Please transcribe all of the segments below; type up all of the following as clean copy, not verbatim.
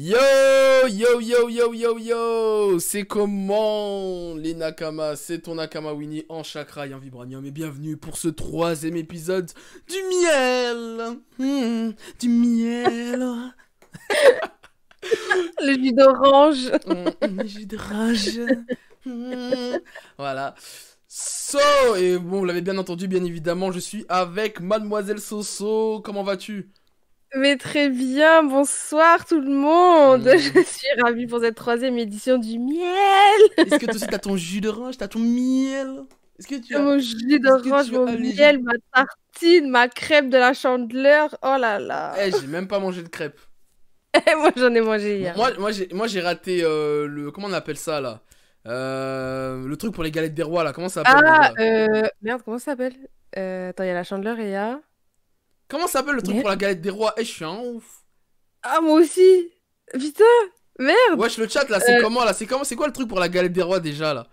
Yo, yo, yo, yo, yo, yo, c'est comment les Nakamas, c'est ton Nakama Winnie en chakra et en vibranium et bienvenue pour ce troisième épisode du miel. Du miel. Le jus d'orange. Jus de rage. Voilà. Et bon, vous l'avez bien entendu, bien évidemment, je suis avec Mademoiselle Soso. Comment vas-tu? Mais très bien, bonsoir tout le monde. Hmm. Je suis ravie pour cette troisième édition du miel. Est-ce que toi aussi t'as ton jus d'orange, t'as ton miel? Est-ce que tu as... Mon jus Est-ce que d'orange, tu as mon allégé? miel, ma tartine, ma crêpe de la Chandeleur. Oh là là. Eh, j'ai même pas mangé de crêpes. Moi j'en ai mangé hier. Moi j'ai raté le... Comment on appelle ça, là? Le truc pour les galettes des rois, là. Comment ça s'appelle, Ah, déjà? merde, comment ça s'appelle? Attends, il y a la Chandeleur et il y a... Comment ça s'appelle le truc Merde. pour la galette des rois? Eh, je suis un ouf. Ah, moi aussi. Putain, merde. Wesh, le chat, là, c'est Euh, comment, là? C'est quoi le truc pour la galette des rois, déjà, là?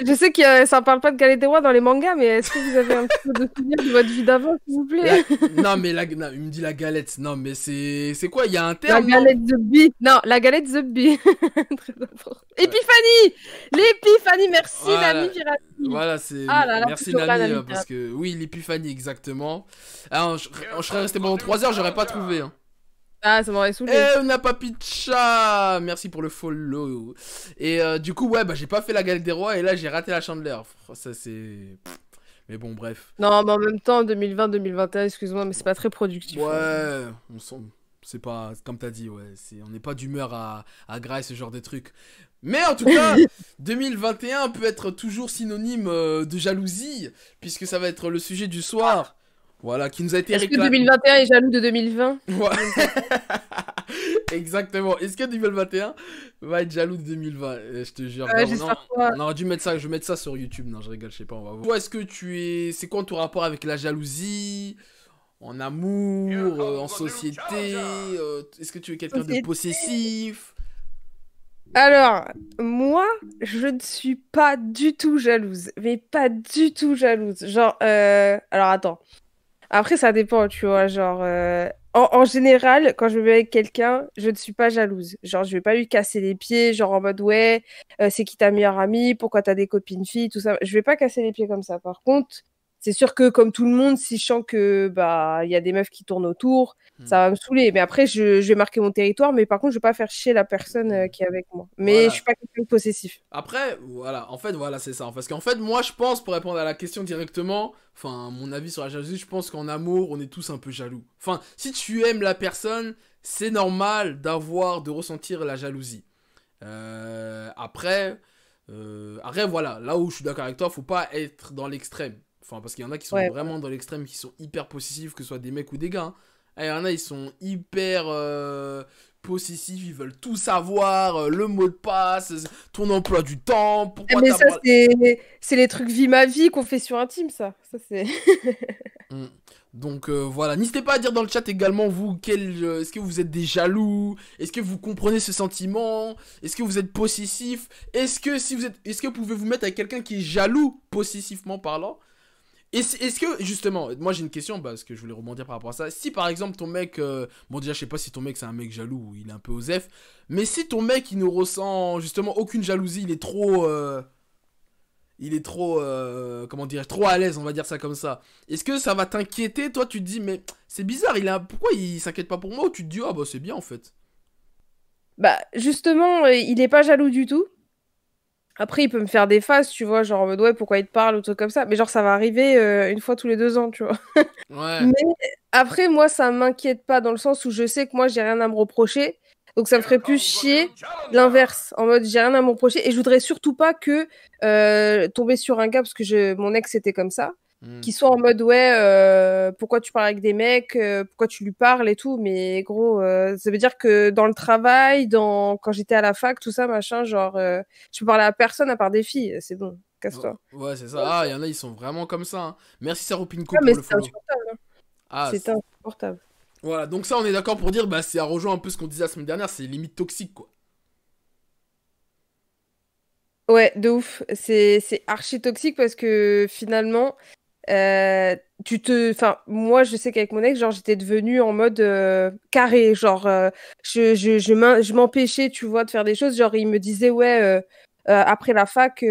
je sais que ça parle pas de galette des rois dans les mangas, mais est-ce que vous avez un petit peu de souvenir de votre vie d'avant, s'il vous plaît? Non, mais non, il me dit la galette. Non, mais c'est quoi? Il y a un La terme, non? galette The Bee. Non, la galette The Bee. Très important. Ouais. Épiphanie. L'épiphanie, merci Voilà. Nami Pirati. Voilà, c'est... Ah là là, Merci, toujours là, Nami, Nami parce Pirati. que... Oui, l'épiphanie, exactement. Alors, je serais resté pendant 3 heures, j'aurais pas trouvé, hein. Ah, ça m'aurait saoulé. Eh, on a pas Picha. Merci pour le follow. Et du coup, ouais, bah j'ai pas fait la galette des rois et là j'ai raté la chandeleur. Ça c'est... Mais bon, bref. Non, mais en même temps, 2020-2021, excuse-moi, mais c'est pas très productif. Ouais, on sent... C'est pas... Comme t'as dit, ouais. On n'est pas d'humeur à grailler ce genre de trucs. Mais en tout cas, 2021 peut être toujours synonyme de jalousie, puisque ça va être le sujet du soir. Voilà, qui nous a été Est-ce que réclamé. 2021 est jaloux de 2020? Ouais. Exactement. Est-ce que 2021 va être jaloux de 2020? Je te jure. Non, J'espère pas. on aurait dû mettre ça. Je vais mettre ça sur YouTube. Non, je rigole, je sais pas. On va voir. Toi, est-ce que tu es. C'est quoi ton rapport avec la jalousie? En amour, en société? Est-ce que tu es quelqu'un de Société. possessif? Alors, moi, je ne suis pas du tout jalouse. Mais pas du tout jalouse. Genre, alors attends. Après, ça dépend, tu vois, genre... En général, quand je me mets avec quelqu'un, je ne suis pas jalouse. Genre, je vais pas lui casser les pieds, genre en mode, ouais, c'est qui ta meilleure amie, pourquoi t'as des copines filles, tout ça. Je vais pas casser les pieds comme ça. Par contre, c'est sûr que, comme tout le monde, si je sens que, bah, il y a des meufs qui tournent autour, ça va me saouler. Mais après, je vais marquer mon territoire, mais par contre, je vais pas faire chier la personne qui est avec moi. Mais je suis Voilà. pas quelqu'un de possessif. Après, voilà, en fait, voilà, c'est ça. Parce qu'en fait, moi, je pense, pour répondre à la question directement, enfin, mon avis sur la jalousie, je pense qu'en amour, on est tous un peu jaloux. Enfin, si tu aimes la personne, c'est normal de ressentir la jalousie. Après, voilà, là où je suis d'accord avec toi, faut pas être dans l'extrême. Enfin, parce qu'il y en a qui sont Ouais. vraiment dans l'extrême, qui sont hyper possessifs, que ce soit des mecs ou des gars, hein. Et il y en a, ils sont hyper possessifs, ils veulent tout savoir, le mot de passe, ton emploi du temps, pourquoi Mais t'as ça, pas... c'est les trucs vie ma vie qu'on fait sur Intime, ça. Ça, c'est... Mm. Donc voilà, n'hésitez pas à dire dans le chat également vous est-ce que vous êtes des jaloux, est-ce que vous comprenez ce sentiment, est-ce que vous êtes possessif, est-ce que vous pouvez vous mettre avec quelqu'un qui est jaloux possessivement parlant. Est-ce que justement, moi j'ai une question parce que je voulais rebondir par rapport à ça. Si par exemple ton mec, bon déjà je sais pas si ton mec c'est un mec jaloux ou il est un peu osef, mais si ton mec il ne ressent justement aucune jalousie, il est trop, comment dire, trop à l'aise, on va dire ça comme ça. Est-ce que ça va t'inquiéter? Toi, tu te dis, mais c'est bizarre, pourquoi il s'inquiète pas pour moi? Ou tu te dis, ah bah c'est bien en fait. Bah, justement, il est pas jaloux du tout. Après, il peut me faire des faces, tu vois, genre en mode ouais, pourquoi il te parle ou truc comme ça. Mais genre, ça va arriver une fois tous les 2 ans, tu vois. Ouais. Mais après, moi, ça m'inquiète pas dans le sens où je sais que moi, j'ai rien à me reprocher. Donc, ça me ferait plus chier l'inverse. En mode, j'ai rien à me reprocher. Et je voudrais surtout pas que tomber sur un gars, parce que mon ex était comme ça, Hmm. qui soit en mode ouais, pourquoi tu parles avec des mecs, pourquoi tu lui parles et tout. Mais gros, ça veut dire que dans le travail, quand j'étais à la fac, tout ça, machin, genre, je peux parler à personne à part des filles. C'est bon, casse-toi. Ouais, c'est ça. Ah, il y en a, ils sont vraiment comme ça, hein. Merci Saropinko Ah, mais pour le c'est follow. insupportable, hein. Ah, C'est insupportable. voilà, donc ça on est d'accord pour dire, bah ça rejoint un peu ce qu'on disait la semaine dernière, c'est limite toxique quoi. Ouais, de ouf. C'est archi toxique parce que finalement, Enfin, moi, je sais qu'avec mon ex, genre, j'étais devenue en mode carré. Genre, je m'empêchais, tu vois, de faire des choses. Genre, il me disait, ouais, après la fac,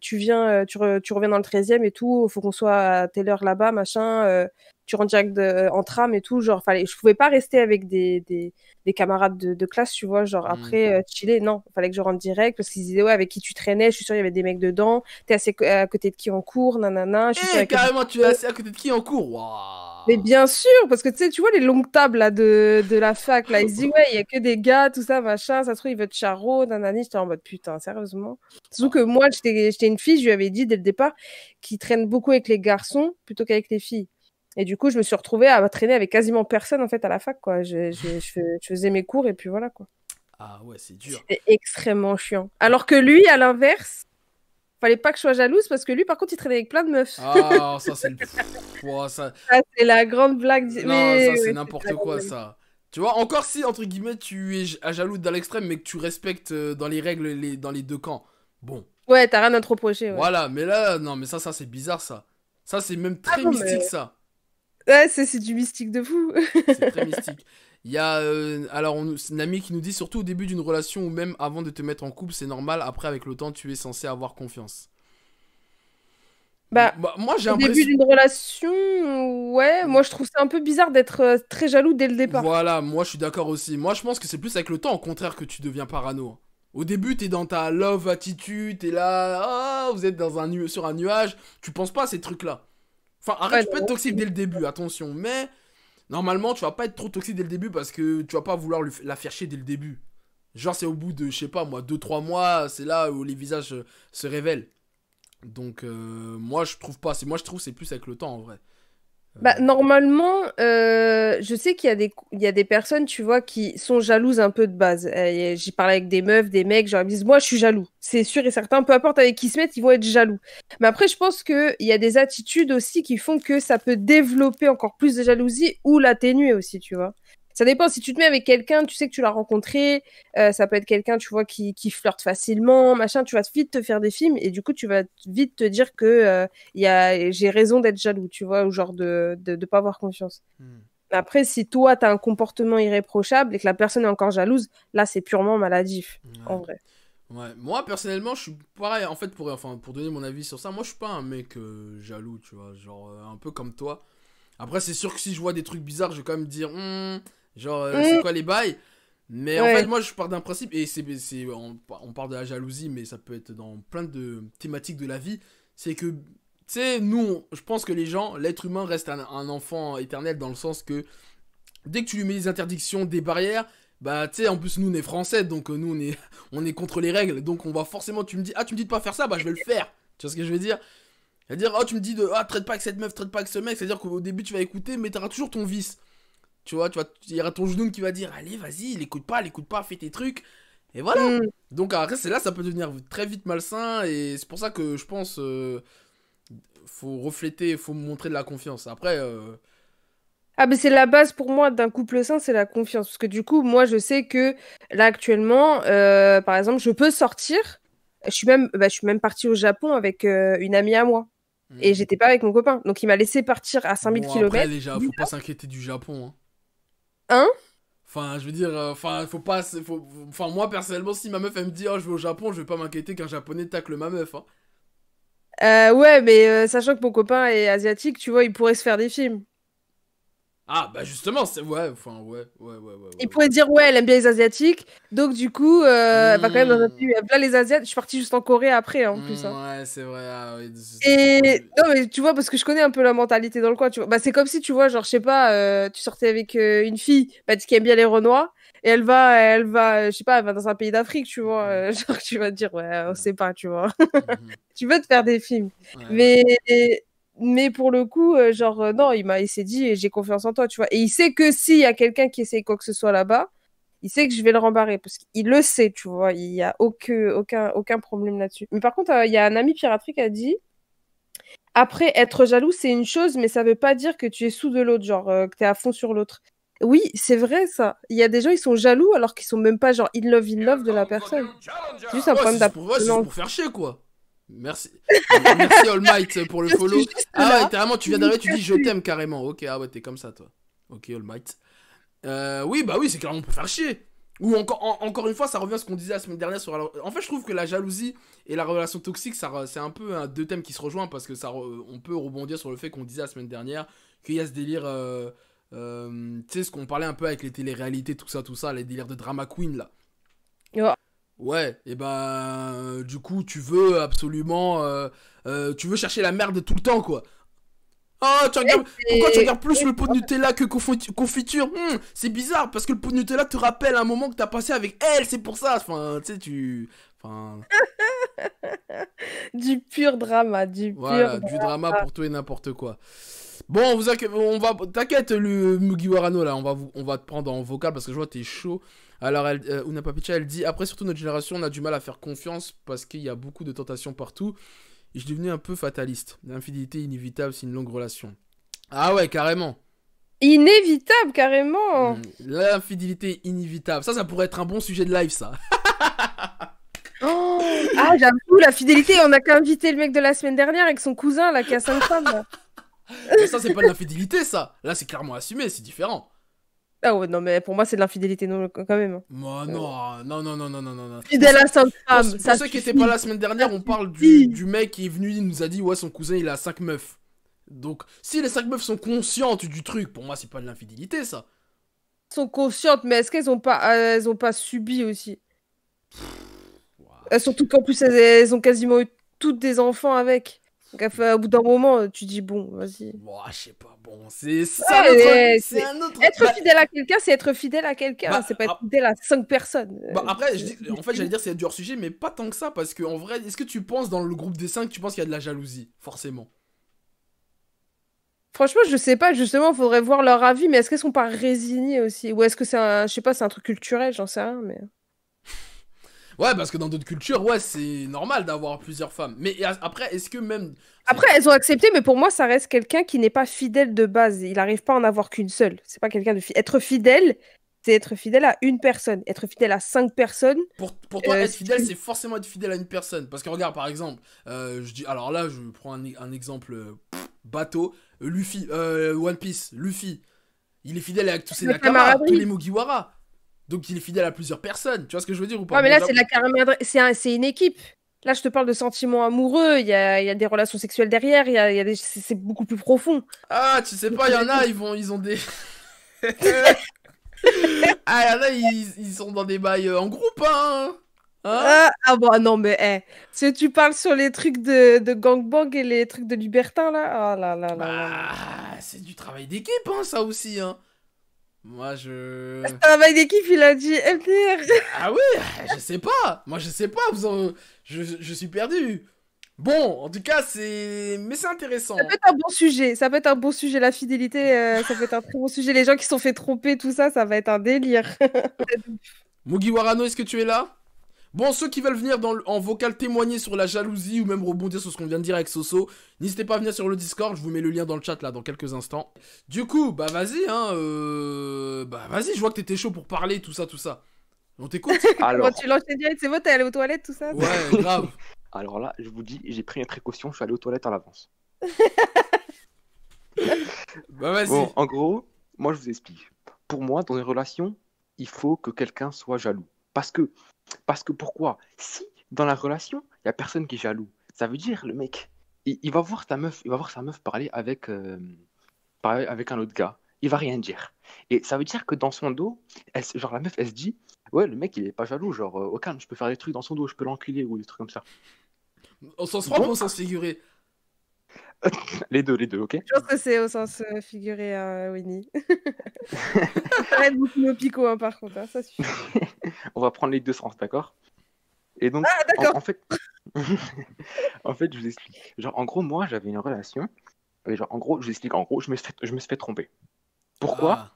tu viens, tu reviens dans le 13e et tout. Faut qu'on soit à telle heure là-bas, machin. Tu rentres direct en tram et tout. Genre, je pouvais pas rester avec des camarades de classe, tu vois. Genre, Hmm. après, chiller, non. Il fallait que je rentre direct parce qu'ils disaient, ouais, avec qui tu traînais, je suis sûre, il y avait des mecs dedans. T'es assez à côté de qui en cours, nanana. Je suis sûre, il y Eh, a que des carrément, tu es assis à côté de qui en cours? mais Waouh! bien sûr, parce que tu sais, tu vois les longues tables là, de la fac, là, ils se disent, ouais, il y a que des gars, tout ça, machin, ça se trouve, ils veulent charo, nanani, j'étais en mode, putain, sérieusement. Surtout que Ah, moi, j'étais une fille, je lui avais dit dès le départ, qui traîne beaucoup avec les garçons plutôt qu'avec les filles. Et du coup, je me suis retrouvée à traîner avec quasiment personne, en fait, à la fac, quoi. Je faisais mes cours et puis voilà, quoi. ah ouais, c'est dur. C'était extrêmement chiant. Alors que lui, à l'inverse, fallait pas que je sois jalouse parce que lui, par contre, il traînait avec plein de meufs. Ah, ça c'est le... Ouah, ça... Ça, c'est la grande blague. Non, Mais ça c'est ouais, c'est la n'importe grande quoi blague. ça. Tu vois, encore si, entre guillemets, tu es jaloux dans l'extrême, mais que tu respectes dans les règles, dans les deux camps. Bon, Ouais, t'as rien à te reprocher, ouais. voilà, mais là, non, mais ça c'est bizarre ça. Ça c'est même Ah très non, mystique mais... ça. Ouais, c'est du mystique de fou. C'est très mystique. Il y a, alors, c'est une amie qui nous dit surtout au début d'une relation ou même avant de te mettre en couple, c'est normal. Après, avec le temps, tu es censé avoir confiance. Bah, Bah, moi, j'ai au début l'impression. d'une relation, ouais, moi je trouve ça un peu bizarre d'être très jaloux dès le départ. Voilà, moi je suis d'accord aussi. Moi je pense que c'est plus avec le temps, au contraire, que tu deviens parano. Au début, t'es dans ta love attitude, t'es là, ah, vous êtes dans sur un nuage, tu penses pas à ces trucs-là. Enfin, arrête, Ouais, tu peux être non, toxique dès le début, attention, mais normalement, tu vas pas être trop toxique dès le début parce que tu vas pas vouloir la faire chier dès le début. Genre, c'est au bout de, je sais pas moi, 2 3 mois, c'est là où les visages se révèlent. Donc, moi je trouve pas, moi je trouve que c'est plus avec le temps en vrai. bah, normalement, je sais il y a des personnes, tu vois, qui sont jalouses un peu de base. J'ai parlé avec des meufs, des mecs, genre, ils me disent, moi, je suis jaloux. C'est sûr et certain, peu importe avec qui ils se mettent, ils vont être jaloux. Mais après, je pense qu'il y a des attitudes aussi qui font que ça peut développer encore plus de jalousie ou l'atténuer aussi, tu vois. Ça dépend, si tu te mets avec quelqu'un, tu sais que tu l'as rencontré, ça peut être quelqu'un, tu vois, qui flirte facilement, machin, tu vas vite te faire des films et du coup, tu vas vite te dire que j'ai raison d'être jaloux, tu vois, ou genre de pas avoir confiance. Hmm. Après, si toi, tu as un comportement irréprochable et que la personne est encore jalouse, là, c'est purement maladif, en Ouais. vrai. Ouais, moi personnellement, je suis pareil. En fait, pour donner mon avis sur ça, moi je suis pas un mec jaloux, tu vois. Genre, un peu comme toi. Après, c'est sûr que si je vois des trucs bizarres, je vais quand même dire, genre, c'est Mmh, quoi les bails? Mais en fait, ouais, moi je pars d'un principe, et on parle de la jalousie, mais ça peut être dans plein de thématiques de la vie. C'est que, tu sais, je pense que les gens, l'être humain reste un enfant éternel dans le sens que dès que tu lui mets des interdictions, des barrières, bah tu sais, en plus nous on est français, donc nous on est contre les règles, donc on va forcément, tu me dis, ah tu me dis de pas faire ça, bah je vais le faire. Tu vois ce que je veux dire? C'est-à-dire, oh tu me dis de, ah traite pas avec cette meuf, traite pas avec ce mec, c'est-à-dire qu'au début tu vas écouter, mais t'auras toujours ton vice. Tu vois, il y aura ton genou qui va dire, allez vas-y, l'écoute pas, fais tes trucs. Et voilà. mmh. Donc après c'est là, ça peut devenir très vite malsain, et c'est pour ça que je pense, faut refléter, faut montrer de la confiance. Après, Ah, mais c'est la base pour moi d'un couple sain, c'est la confiance. Parce que du coup, moi, je sais que là, actuellement, par exemple, je peux sortir. Je suis même partie au Japon avec une amie à moi. Et hmm. j'étais pas avec mon copain. Donc, il m'a laissé partir à 5000 Bon après kilomètres. déjà, faut pas s'inquiéter du Japon, hein. Hein? Enfin, je veux dire, enfin, faut pas. Enfin, moi personnellement, si ma meuf elle me dit, oh, je vais au Japon, je vais pas m'inquiéter qu'un japonais tacle ma meuf, hein. Ouais, mais sachant que mon copain est asiatique, tu vois, il pourrait se faire des films. Ah, bah justement, c'est. Ouais, enfin, ouais, Il ouais. pourrait dire, ouais, elle aime bien les Asiatiques. Donc, du coup, elle va quand même dans un pays où il y a plein les Asiates. Je suis partie juste en Corée après, hein, en plus, hein. Ouais, c'est vrai, ah, oui, Et non, mais tu vois, parce que je connais un peu la mentalité dans le coin, tu vois. Bah, c'est comme si, tu vois, genre, je sais pas, tu sortais avec une fille bah, qui aime bien les Renois, et je sais pas, elle va dans un pays d'Afrique, tu vois. Genre, tu vas te dire, ouais, on sait pas, tu vois. Mhm. Tu veux te faire des films. Ouais. Mais, mais pour le coup, genre, non, il s'est dit, j'ai confiance en toi, tu vois. Et il sait que s'il y a quelqu'un qui essaye quoi que ce soit là-bas, il sait que je vais le rembarrer parce qu'il le sait, tu vois. Il y a aucun problème là-dessus. Mais par contre, il y a un ami piraterie qui a dit. Après, être jaloux, c'est une chose, mais ça veut pas dire que tu es sous de l'autre, genre que tu es à fond sur l'autre. Oui, c'est vrai ça. Il y a des gens, ils sont jaloux alors qu'ils sont même pas genre in love de la personne. C'est juste un Ouais, problème c'est juste d'appartenance. pour faire chier, quoi. Merci. Merci All Might pour le Je suis follow. juste Ah là. ouais, carrément, tu viens d'arriver, tu dis je t'aime carrément. Ok, ah ouais, t'es comme ça, toi. Ok, All Might. Oui, bah oui, c'est clairement pour faire chier. Ou encore une fois, ça revient à ce qu'on disait la semaine dernière sur. En fait, je trouve que la jalousie et la relation toxique, c'est un peu deux thèmes qui se rejoignent parce que on peut rebondir sur le fait qu'on disait la semaine dernière qu'il y a ce délire. Tu sais, ce qu'on parlait un peu avec les téléréalités, tout ça, les délires de drama queen là. Oh. Ouais, et ben du coup tu veux absolument tu veux chercher la merde tout le temps quoi. Oh, pourquoi tu regardes plus le pot de Nutella que confiture? C'est bizarre parce que le pot de Nutella te rappelle un moment que t'as passé avec elle, c'est pour ça. Enfin, tu sais, enfin, Du pur drama, du pur voilà, du drama pour tout et n'importe quoi. Bon, t'inquiète, le Mugiwara no, là, on va te prendre en vocal parce que je vois que t'es chaud. Alors, Una Papicha, elle dit, après, surtout notre génération, on a du mal à faire confiance parce qu'il y a beaucoup de tentations partout. Et je suis devenu un peu fataliste. L'infidélité inévitable, c'est une longue relation. Ah ouais, carrément. Inévitable, carrément. L'infidélité inévitable. Ça pourrait être un bon sujet de live, ça. Oh. Ah, j'avoue, la fidélité, on a qu'à inviter le mec de la semaine dernière avec son cousin, là, qui a 5 femmes. Là. Mais ça, c'est pas de l'infidélité, ça. Là, c'est clairement assumé, c'est différent. Ah ouais, non, mais pour moi, c'est de l'infidélité, non, quand même. Moi, non. Fidèle à 5 femmes, Pour ça ceux qui suffit. étaient pas là la semaine dernière, on parle du mec qui est venu, il nous a dit, ouais, son cousin, il a 5 meufs. Donc, si les 5 meufs sont conscientes du truc, pour moi, c'est pas de l'infidélité, ça. Sont conscientes, mais est-ce qu'elles elles ont pas subi aussi? Surtout qu'en plus, elles ont quasiment eu toutes des enfants avec. Donc, au bout d'un moment, tu dis, bon, vas-y. Moi, je sais pas, bon, c'est Ouais, un autre. Être fidèle à quelqu'un, c'est être fidèle à quelqu'un. Bah, C'est pas être fidèle à 5 personnes. Après, en fait, j'allais dire c'est du hors sujet, mais pas tant que ça, parce que en vrai, est-ce que tu penses dans le groupe des 5, tu penses qu'il y a de la jalousie, forcément? Franchement, je sais pas, justement, faudrait voir leur avis, mais est-ce qu'elles sont pas résignées aussi? Ou est-ce que c'est un, je sais pas, c'est un truc culturel, j'en sais rien, mais. Ouais, parce que dans d'autres cultures, ouais, c'est normal d'avoir plusieurs femmes. Mais après, est-ce que même. Après, elles ont accepté, mais pour moi, ça reste quelqu'un qui n'est pas fidèle de base. Il n'arrive pas à en avoir qu'une seule. C'est pas quelqu'un de fidèle. Être fidèle, c'est être fidèle à une personne. Être fidèle à 5 personnes. Pour toi, être fidèle, c'est forcément être fidèle à une personne. Parce que regarde, par exemple, je dis. Alors là, je prends un exemple bateau. Luffy, One Piece, Luffy. Il est fidèle avec tous ses Nakama, tous les Mugiwara. Donc il est fidèle à plusieurs personnes. Tu vois ce que je veux dire ou pas? Ouais, mais là, c'est la camaraderie. C'est une équipe. Là, je te parle de sentiments amoureux. Il y a des relations sexuelles derrière. C'est beaucoup plus profond. Ah, tu sais pas, il y en a, ils ont des. Ah, il y en a, ils sont dans des bails en groupe, hein. Ah bon, non, mais si tu parles sur les trucs de gangbang et les trucs de libertin, là, oh là là là là. C'est du travail d'équipe, hein, ça aussi, hein. Moi, je. Le travail d'équipe, il a dit MDR. Ah oui, je sais pas. Moi, je sais pas. Je suis perdu. Bon, en tout cas, mais c'est intéressant. Ça peut être un bon sujet. Ça peut être un bon sujet. La fidélité, ça peut être un très bon sujet. Les gens qui se sont fait tromper, tout ça, ça va être un délire. Mugiwara no, est-ce que tu es là? Bon, ceux qui veulent venir en vocal témoigner sur la jalousie ou même rebondir sur ce qu'on vient de dire avec Soso, n'hésitez pas à venir sur le Discord, je vous mets le lien dans le chat là dans quelques instants. Du coup, bah vas-y, hein, bah vas-y, je vois que t'étais chaud pour parler, tout ça. On t'écoute. Alors... tu l'enchaînes direct, c'est bon, t'es allé aux toilettes, tout ça? Ouais, grave. Alors là, je vous dis, j'ai pris mes précautions, je suis allé aux toilettes en avance. Bah vas-y. Bon, en gros, moi je vous explique. Pour moi, dans une relation, il faut que quelqu'un soit jaloux. Parce que pourquoi? Si dans la relation, il n'y a personne qui est jaloux, ça veut dire le mec, il va voir sa meuf parler avec un autre gars. Il va rien dire. Et ça veut dire que dans son dos, genre la meuf, elle se dit, ouais, le mec, il est pas jaloux. Genre, au calme, je peux faire des trucs dans son dos, je peux l'enculer ou des trucs comme ça. Au sens propre ou au sens figuré? Les deux, ok? Je pense que c'est au sens figuré, Winnie. Arrête beaucoup nos picots, hein, par contre, hein, ça suffit. On va prendre les deux sens, d'accord? Et donc, en fait, en fait, je vous explique. Genre, en gros, moi, j'avais une relation. Et genre, en gros, je vous explique. En gros, je me suis fait tromper. Pourquoi?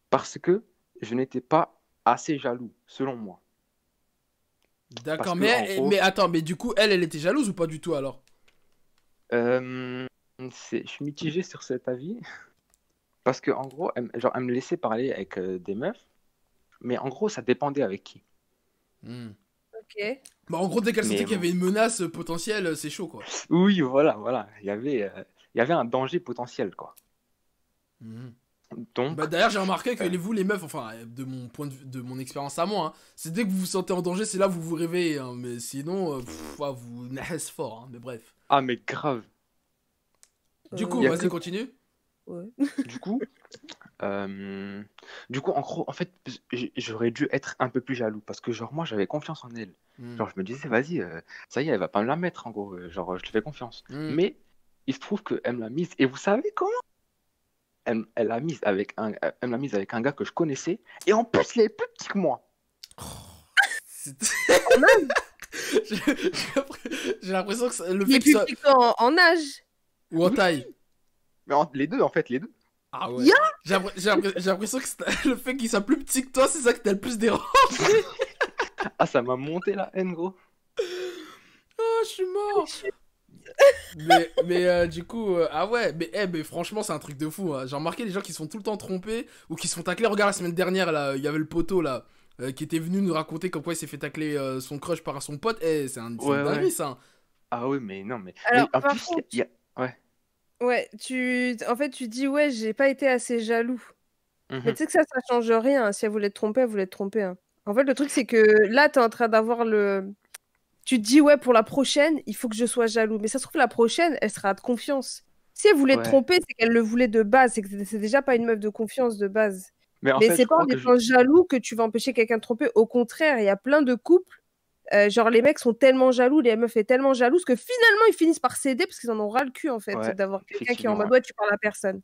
Parce que je n'étais pas assez jaloux, selon moi. D'accord, mais attends, mais du coup, elle était jalouse ou pas du tout alors? Je suis mitigé sur cet avis. Parce que en gros, elle me laissait parler avec des meufs. Mais en gros, ça dépendait avec qui. Ok. Bah, en gros, dès qu'elle Mais sentait qu'il y bon. avait une menace potentielle, c'est chaud, quoi. Oui, voilà. Il y avait un danger potentiel, quoi. Mhm. Bah, Donc, d'ailleurs, j'ai remarqué que euh, vous, les meufs, enfin, de mon point de vue, de mon expérience à moi, hein, c'est dès que vous vous sentez en danger, c'est là que vous vous réveillez, hein, mais sinon, ouais, vous naissez fort, hein, mais bref. ah, mais grave. Du Il coup, y a vas-y, que, continue. Ouais. du coup, euh, en gros, en fait, j'aurais dû être un peu plus jaloux parce que, genre, moi, j'avais confiance en elle. Hmm. Genre, je me disais, vas-y, ça y est, elle va pas me la mettre, en gros. Genre, je te fais confiance. Hmm. Mais il se trouve qu'elle me l'a mise. Et vous savez comment? Elle l'a mise avec elle me l'a mise avec un gars que je connaissais. Et en plus, il est plus petit que moi. C'est- En âge. J'ai j'ai l'impression que le Il fait est qu'il plus soit... petit qu'en âge. Ou en Oui, taille. mais les deux, en fait, les deux. Ah ouais. Ya. J'ai l'impression que le fait qu'il soit plus petit que toi, c'est ça qui t'a le plus dérangé. Ah, ça m'a monté la haine, gros. Ah, je suis mort. Du coup, ah ouais, mais franchement, c'est un truc de fou. Hein. J'ai remarqué les gens qui se font tout le temps tromper ou qui se font tacler. Regarde, la semaine dernière, là, il y avait le poteau là qui était venu nous raconter comme quoi il s'est fait tacler son crush par son pote. Eh, c'est une Ouais, dinguerie ouais. ça. Hein. Ah oui, mais non, mais Alors, en par plus, contre, ouais. ouais, en fait, tu dis, ouais, j'ai pas été assez jaloux. Mais Mhm. tu sais que ça change rien. Hein. Si elle voulait te tromper, elle voulait te tromper. Hein. En fait, le truc, c'est que là, t'es en train d'avoir le. Tu te dis, ouais, pour la prochaine, il faut que je sois jaloux. Mais ça se trouve, la prochaine, elle sera de confiance. Si elle voulait te Ouais. tromper, c'est qu'elle le voulait de base. C'est que c'est déjà pas une meuf de confiance de base. Mais en Mais fait, c'est je pas en crois que étant jaloux que tu vas empêcher quelqu'un de tromper. Au contraire, il y a plein de couples. Genre, les mecs sont tellement jaloux, les meufs sont tellement jalouses que finalement, ils finissent par céder parce qu'ils en ont ras le cul, en fait, Ouais, d'avoir quelqu'un qui est en effectivement, mode, ouais. ouais, tu parles à personne.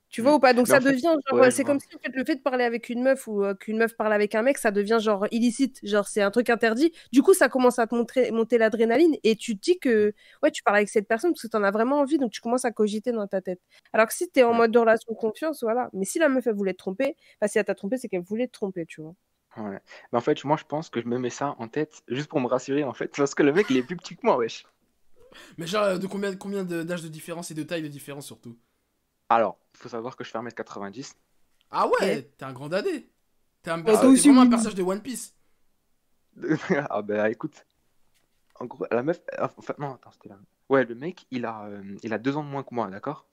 Tu Mm. vois ou pas? Donc Mais ça en fait, devient genre, ouais, je c'est comme vois. si en fait, le fait de parler avec une meuf ou qu'une meuf parle avec un mec, ça devient genre illicite, genre c'est un truc interdit. Du coup, ça commence à te monter l'adrénaline et tu te dis que ouais, tu parles avec cette personne parce que tu en as vraiment envie, donc tu commences à cogiter dans ta tête. Alors que si tu es en Ouais, mode de relation de confiance, voilà. Mais si la meuf elle voulait te tromper, enfin si elle t'a trompé, c'est qu'elle voulait te tromper, tu vois. ouais. Mais en fait, moi, je pense que je me mets ça en tête juste pour me rassurer, en fait, parce que le mec, il est plus petit que moi, wesh. Mais genre, de combien d'âge de différence et de taille de différence surtout. Alors, il faut savoir que je fais 1m90. Ah Ok. ouais, t'es un grand dadé. Ouais, toi Ah, T'es aussi, vraiment un oui. personnage de One Piece. ah bah écoute, en gros, la meuf, enfin, non, attends, c'était la meuf. Ouais, le mec, il a 2 ans de moins que moi, d'accord?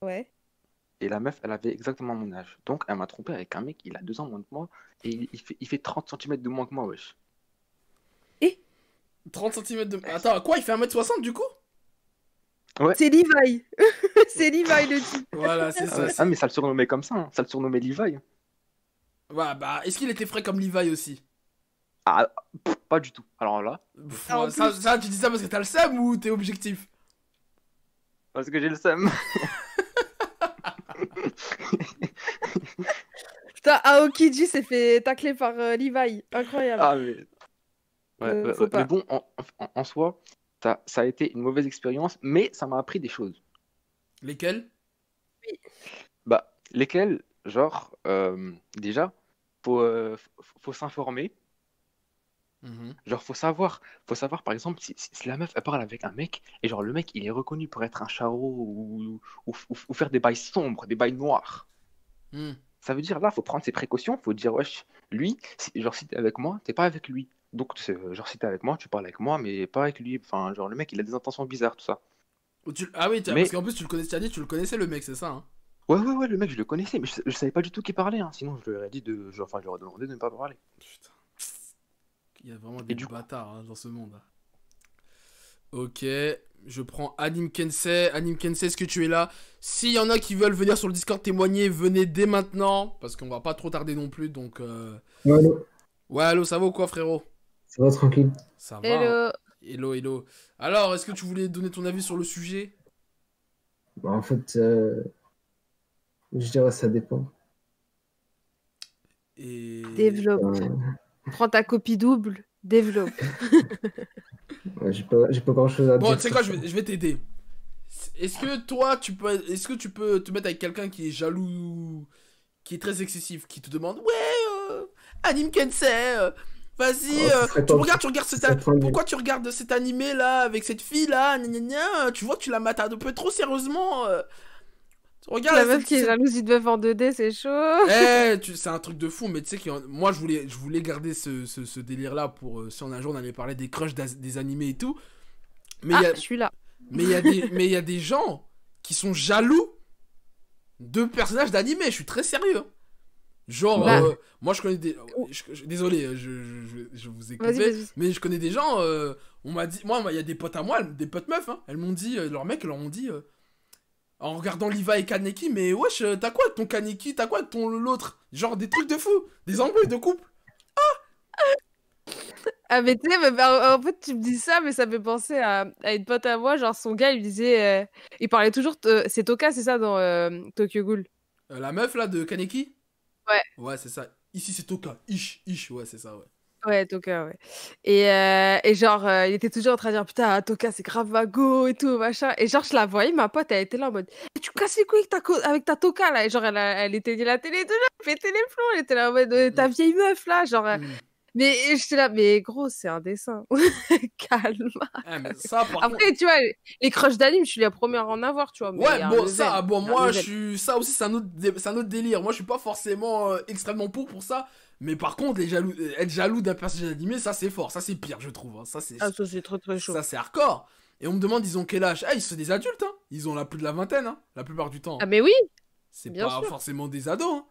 Ouais. Et la meuf, elle avait exactement mon âge. Donc, elle m'a trompé avec un mec, il a 2 ans de moins que moi, et il fait 30 centimètres de moins que moi, wesh. Et 30 cm de... Attends, quoi, il fait 1m60 du coup? Ouais. c'est Levi. C'est Levi le type. Voilà, c'est Ah, ça. ouais. Ah, mais ça le surnommait comme ça, hein. Ça le surnommait Levi. Ouais, bah, est-ce qu'il était frais comme Levi aussi? Ah, pas du tout. Alors là, Ah, en Ça, plus. tu dis ça parce que t'as le seum ou t'es objectif? parce que j'ai le seum. Putain, Aokiji s'est fait tacler par Levi. Incroyable. Ah, mais. Ouais. Faut Mais pas. bon, en soi, ça a été une mauvaise expérience, mais ça m'a appris des choses. Lesquels? Bah, lesquelles, genre, déjà, faut s'informer. Mhm. Genre, faut savoir, par exemple, si la meuf, elle parle avec un mec, et genre, le mec, il est reconnu pour être un charreau ou faire des bails sombres, des bails noirs. Hmm. Ça veut dire, là, faut prendre ses précautions, faut dire, wesh, lui, genre, si t'es avec moi, t'es pas avec lui. Donc, genre, si t'es avec moi, tu parles avec moi, mais pas avec lui. Enfin, genre, le mec, il a des intentions bizarres, tout ça. Ah oui, parce Mais, qu'en plus tu le connaissais, tu as dit, tu le connaissais le mec, c'est ça, hein? ouais, le mec, je le connaissais, mais je savais pas du tout qui parlait, hein. Sinon, je lui aurais dit genre, enfin, je lui aurais demandé de ne pas parler. Putain, il y a vraiment Et des du coup, bâtards hein, dans ce monde. Ok, je prends Anim Kensei. Anim Kensei, est-ce que tu es là? S'il y en a qui veulent venir sur le Discord témoigner, venez dès maintenant, parce qu'on va pas trop tarder non plus, donc... Ouais, allô, Ouais, allô, ça va ou quoi, frérot? ça va tranquille. Ça va, hein. Hello. Hello. Alors, est-ce que tu voulais donner ton avis sur le sujet? Bah, en fait, je dirais ça dépend. Et... Développe. Euh, Prends ta copie double. Développe. ouais, j'ai pas grand-chose à Bon, dire tu sais sur quoi, ça. je vais t'aider. Est-ce que toi, est-ce que tu peux te mettre avec quelqu'un qui est jaloux, qui est très excessif, qui te demande, ouais, Anime Kensei, vas-y, Oh, ce serait tu pas- regardes ce serait pas nul. pourquoi tu regardes cet animé là avec cette fille là, gna gna gna, tu vois que tu la mates un peu trop sérieusement. Regarde La cette- meuf qui est cette- jalouse d'une meuf en 2D, c'est chaud. c'est un truc de fou, mais tu sais que moi je voulais garder ce délire-là pour si un jour on allait parler des crushs des animés et tout. Mais Ah, je suis là. il y a des gens qui sont jaloux de personnages d'animé, je suis très sérieux. Hein. Genre, Bah. moi je connais des. Désolé, je vous ai coupé, Vas-y. mais je connais des gens. On m'a dit, moi, il y a des potes à moi, des potes meufs, hein, elles m'ont dit, leurs mecs leur ont dit, en regardant Liva et Kaneki, mais wesh, t'as quoi avec ton Kaneki, t'as quoi avec ton l'autre, genre des trucs de fou, des embrouilles de couple. Ah, mais tu sais, en fait, tu me dis ça, mais ça me fait penser à une pote à moi. Genre, son gars, il lui disait. Il parlait toujours. C'est Toka, c'est ça, dans Tokyo Ghoul. La meuf là de Kaneki. Ouais. Ouais, c'est ça. Ici c'est Toka, ish, ouais, c'est ça, ouais. Ouais, Toka, ouais. Et genre, il était toujours en train de dire putain, Toka, c'est grave mago et tout, machin. Et genre, je la voyais, ma pote, elle était là en mode Eh, tu casses les couilles avec ta Toka là. Et genre, elle éteignait la télé, déjà, elle pétait les plombs. Elle était là en mode ta vieille meuf là. Genre, mais j'étais là, mais gros, c'est un dessin. Calme. Ah, mais ça, par contre. Après, tu vois, les crushs d'anime, je suis la première à en avoir, tu vois. Mais il y Ouais, a un bon, level. ça, bon, Il y a un moi, level. je suis. Ça aussi, c'est un autre délire. Moi, je suis pas forcément extrêmement pour ça. Mais par contre, être jaloux d'un personnage animé, ça, c'est fort. Ça, c'est pire, je trouve. Hein. Ça, c'est Ah, ça, c'est très très chaud. ça, c'est hardcore. Et on me demande, ils ont quel âge? Ah, ils sont des adultes, hein. Ils ont plus de la vingtaine, hein, la plupart du temps. Ah, mais oui. C'est bien pas sûr. forcément des ados, hein.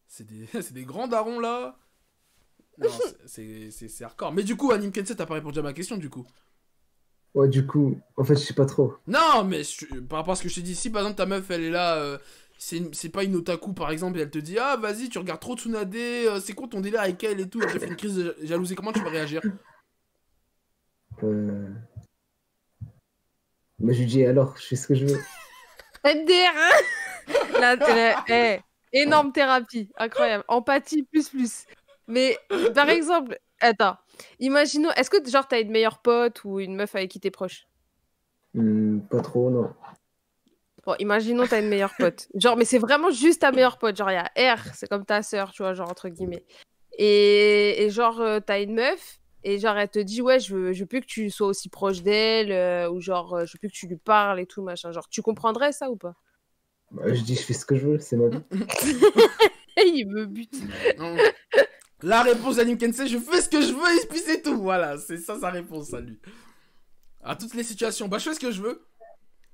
C'est c'est des grands darons, là. Non, c'est hardcore. Mais du coup, Anime Kensei, t'as pas répondu à ma question, du coup. Ouais, du coup, en fait, je sais pas trop. Non, mais par rapport à ce que je t'ai dit, si par exemple ta meuf elle est là, c'est pas une otaku par exemple, et elle te dit ah vas-y tu regardes trop Tsunade, c'est quoi ton délire avec elle et tout, elle te fait une crise de jalousie, comment tu vas réagir? Mais je lui dis alors, je fais ce que je veux. MDR. Énorme thérapie, incroyable. Empathie plus. Mais par exemple, attends, imaginons, est-ce que genre t'as une meilleure pote ou une meuf avec qui t'es proche? Pas trop, non. Bon, imaginons t'as une meilleure pote. Genre, mais c'est vraiment juste ta meilleure pote. Genre, il y a R, c'est comme ta sœur, tu vois, genre entre guillemets. Et genre, t'as une meuf et genre elle te dit ouais, je veux plus que tu sois aussi proche d'elle ou genre je veux plus que tu lui parles et tout machin. Genre, tu comprendrais ça ou pas? Bah, je dis je fais ce que je veux, c'est ma vie. Il me bute. Non. La réponse d'Anime Kensei, je fais ce que je veux et puis c'est tout, voilà, c'est ça sa réponse à lui. À toutes les situations, bah je fais ce que je veux.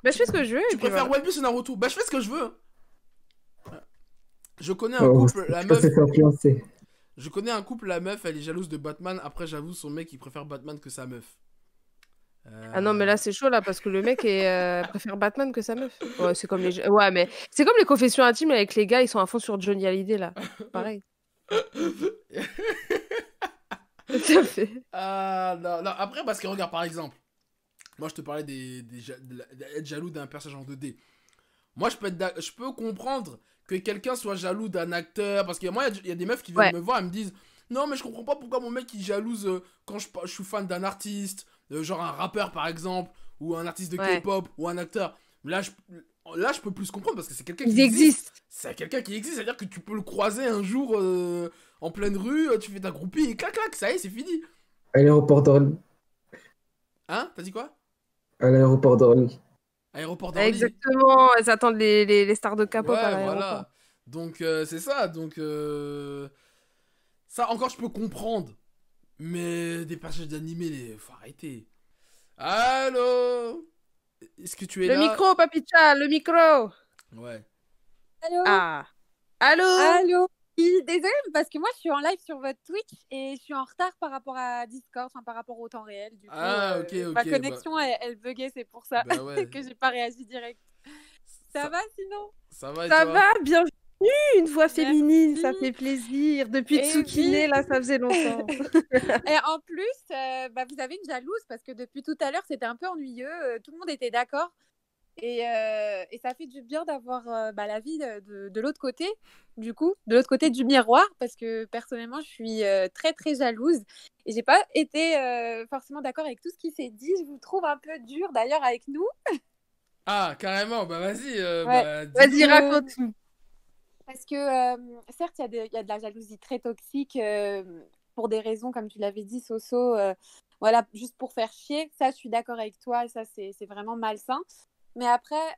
Bah, je fais ce que je veux. Tu et puis préfères voilà. One Piece ou Naruto? Bah je fais ce que je veux. Je connais un Oh, couple, la je meuf. pense que c'est influencé. Je connais un couple, la meuf, elle est jalouse de Batman. Après, j'avoue, son mec, il préfère Batman que sa meuf. Ah non, mais là, c'est chaud, là, parce que le mec préfère Batman que sa meuf. Ouais, c'est comme les... Ouais, mais c'est comme les confessions intimes avec les gars, ils sont à fond sur Johnny Hallyday, là. Pareil. Ça fait... Ah, non, non. Après, parce que regarde, par exemple, moi, je te parlais d'être jaloux d'un personnage en 2D. Moi, je peux comprendre que quelqu'un soit jaloux d'un acteur. Parce que moi, il y a des meufs qui viennent Ouais. me voir et me disent non, mais je comprends pas pourquoi mon mec il jalouse quand je suis fan d'un artiste, genre un rappeur par exemple, ou un artiste de Ouais. K-pop, ou un acteur. Là, je peux plus comprendre parce que c'est quelqu'un Ils qui existent. C'est quelqu'un qui existe, c'est-à-dire que tu peux le croiser un jour en pleine rue, tu fais ta groupie et clac clac, ça y est, c'est fini. À l'aéroport d'Orly. Hein? T'as dit quoi? À l'aéroport d'Orly. Aéroport d'Orly. Exactement, elles attendent les stars de K-pop Ouais, à l'aéroport. voilà. Donc, c'est ça. Donc, ça encore, je peux comprendre. Mais des personnages d'animé, faut arrêter. Allô? Est-ce que tu es Le là? micro, Papicha, le micro. Ouais. Allô? Ah. Allô? Allô? Oui, désolée, parce que moi je suis en live sur votre Twitch et je suis en retard par rapport à Discord, enfin par rapport au temps réel. Du coup, Ah, ok, ma ok, connexion elle buguait, c'est pour ça Bah ouais. que j'ai pas réagi direct. Ça va sinon? Ça va et Ça toi? va? Bienvenue, une voix féminine, ça Merci. fait plaisir. Depuis Eh Tsukine, oui. là, ça faisait longtemps. Et en plus, vous avez une jalouse parce que depuis tout à l'heure c'était un peu ennuyeux, tout le monde était d'accord. Et ça fait du bien d'avoir l'avis de l'autre côté, du coup, de l'autre côté du miroir, parce que personnellement, je suis très, très jalouse. Et j'ai pas été forcément d'accord avec tout ce qui s'est dit. Je vous trouve un peu dur, d'ailleurs, avec nous. Ah, carrément. Bah, vas-y. Ouais. Bah, Vas-y, dis-nous. raconte-nous. Parce que, certes, il y a de la jalousie très toxique pour des raisons, comme tu l'avais dit, Soso, voilà, juste pour faire chier. Ça, je suis d'accord avec toi. Ça, c'est vraiment malsain. Mais après,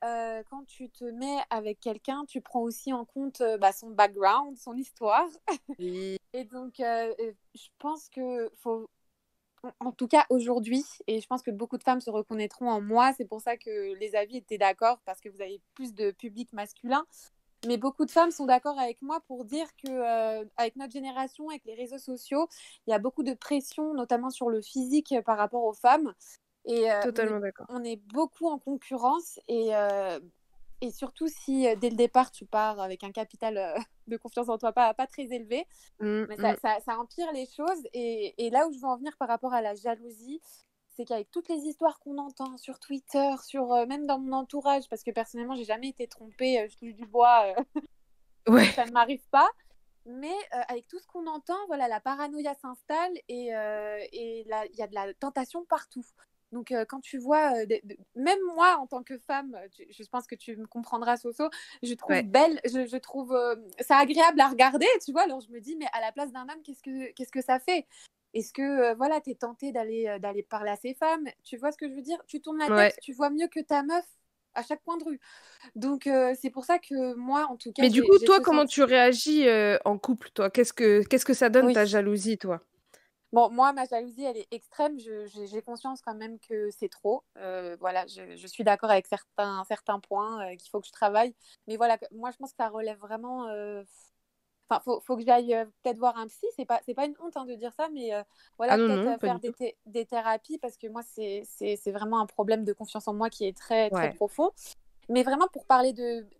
quand tu te mets avec quelqu'un, tu prends aussi en compte son background, son histoire. Oui. Et donc, je pense que faut, en tout cas aujourd'hui, et je pense que beaucoup de femmes se reconnaîtront en moi, c'est pour ça que les avis étaient d'accord, parce que vous avez plus de public masculin. Mais beaucoup de femmes sont d'accord avec moi pour dire que avec notre génération, avec les réseaux sociaux, il y a beaucoup de pression, notamment sur le physique par rapport aux femmes. Et Totalement d'accord. on est beaucoup en concurrence. Et surtout si dès le départ, tu pars avec un capital de confiance en toi pas très élevé, mais ça empire les choses. Et là où je veux en venir par rapport à la jalousie, c'est qu'avec toutes les histoires qu'on entend sur Twitter, même dans mon entourage, parce que personnellement, j'ai jamais été trompée, je touche du bois, Ouais. ça ne m'arrive pas. Mais avec tout ce qu'on entend, voilà, la paranoïa s'installe et il y a de la tentation partout. Donc quand tu vois, même moi en tant que femme, je pense que tu me comprendras, Soso, je trouve Ouais. belle, je trouve ça agréable à regarder, tu vois. Alors je me dis, mais à la place d'un homme, qu'est-ce que ça fait? Est-ce que voilà, t'es tentée d'aller parler à ces femmes? Tu vois ce que je veux dire? Tu tournes la Ouais. tête, tu vois mieux que ta meuf à chaque coin de rue. Donc c'est pour ça que moi, en tout cas, Mais du coup, j'ai toi, ce comment tu sentiment. réagis en couple, toi? Qu'est-ce que ça donne Oui. ta jalousie, toi? Bon, moi, ma jalousie, elle est extrême. J'ai conscience quand même que c'est trop. Voilà, je suis d'accord avec certains points qu'il faut que je travaille. Mais voilà, moi, je pense que ça relève vraiment. Enfin, faut que j'aille peut-être voir un psy. C'est pas une honte de dire ça, mais voilà, Ah non, peut-être non, pas faire du tout. des thérapies parce que moi, c'est vraiment un problème de confiance en moi qui est très, très Ouais. profond. Mais vraiment pour parler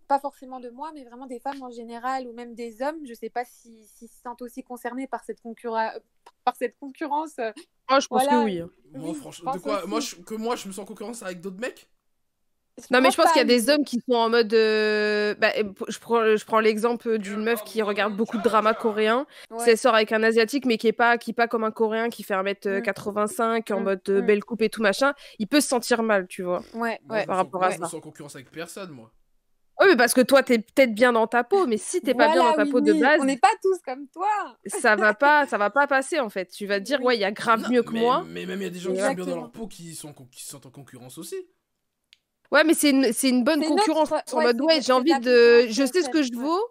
pas forcément de moi, mais vraiment des femmes en général ou même des hommes, je sais pas s'ils se sentent aussi concernés par cette concurrence. Moi, je pense que Voilà, oui. Moi, oui, je franchement, de pense quoi? Moi, aussi. je me sens en concurrence avec d'autres mecs? Non, mais je pense pas qu'il y a des lui. hommes qui sont en mode. Je prends l'exemple d'une meuf qui regarde beaucoup de dramas coréens. Si Ouais. elle sort avec un asiatique, mais qui est pas comme un coréen qui fait 1m85 en mode belle coupe et tout machin, il peut se sentir mal, tu vois, Ouais, Moi, par rapport à je me ça. sens en concurrence avec personne, moi. Oui, mais parce que toi, t'es peut-être bien dans ta peau, mais si t'es pas bien dans Voilà, ta peau de Winnie, base, on n'est pas tous comme toi. ça va pas passer en fait. Tu vas te dire, ouais, Oui, il y a grave Non, mieux que moi. mais même il y a des gens Et qui sont voilà. bien dans leur exactement. peau qui se sentent en concurrence aussi. Ouais, mais c'est une bonne C'est une concurrence. autre. En Ouais, mode, ouais, j'ai c'est de envie la concurrence je sais ce saine. que je Ouais, vaux, ouais.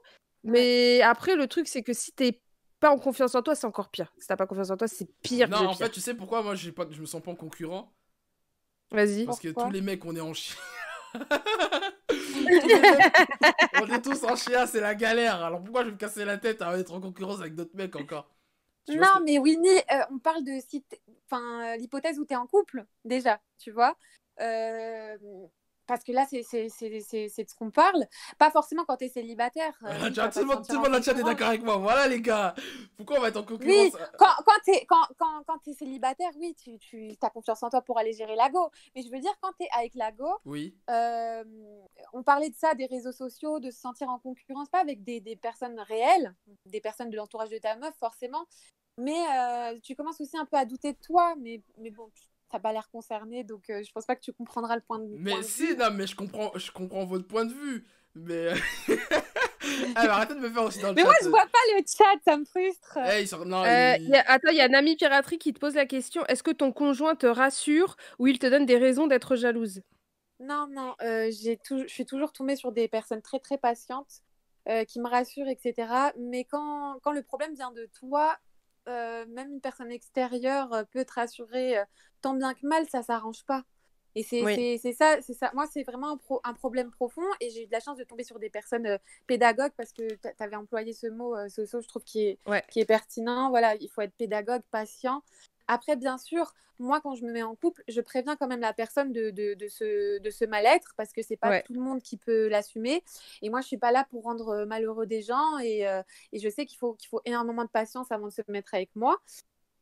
mais après, le truc, c'est que si t'es pas en confiance en toi, c'est encore pire. Si t'as pas confiance en toi, c'est pire Non, de en fait, pire. tu sais pourquoi moi je me sens pas en concurrent? Vas-y. Parce que tous Pourquoi? les mecs, on est en chien. Tous les mecs, on est tous en chien, c'est la galère. Alors pourquoi je vais me casser la tête à être en concurrence avec d'autres mecs encore? Tu vois Non, ce que... mais Winnie, on parle de si l'hypothèse où tu es en couple, déjà, tu vois. Euh, Parce que là, c'est de ce qu'on parle. Pas forcément quand tu es célibataire. Oui, tu vas pas te Tout sentir le en monde dans le chat est concurrence. d'accord avec moi. Voilà les gars. Pourquoi on va être en Oui, concurrence? quand tu es célibataire, oui, tu as confiance en toi pour aller gérer la go. Mais je veux dire, quand tu es avec la go, Oui. on parlait de ça, des réseaux sociaux, de se sentir en concurrence, pas avec des personnes réelles, des personnes de l'entourage de ta meuf, forcément. Mais tu commences aussi un peu à douter de toi. Mais bon, t'as pas l'air concerné, donc je pense pas que tu comprendras le point de Mais si, vue. non, mais je comprends votre point de vue. Mais. Alors, arrêtez de me faire aussi dans le Mais chat. moi, je vois pas le chat, ça me frustre. Hey, non, Attends, il y a Nami Piraterie qui te pose la question, est-ce que ton conjoint te rassure ou il te donne des raisons d'être jalouse? Non, non, je suis toujours tombée sur des personnes très, très patientes qui me rassurent, etc. Mais quand le problème vient de toi, même une personne extérieure peut te rassurer tant bien que mal, ça s'arrange pas. Et Oui. c'est ça, c'est ça. Moi, c'est vraiment un problème profond. Et j'ai eu de la chance de tomber sur des personnes pédagogues parce que tu avais employé ce mot, Soso, je trouve Ouais. qui est pertinent. Voilà, il faut être pédagogue, patient. Après, bien sûr, moi, quand je me mets en couple, je préviens quand même la personne de ce mal-être parce que c'est pas Ouais. tout le monde qui peut l'assumer. Et moi, je suis pas là pour rendre malheureux des gens. Et je sais qu'il faut énormément de patience avant de se mettre avec moi.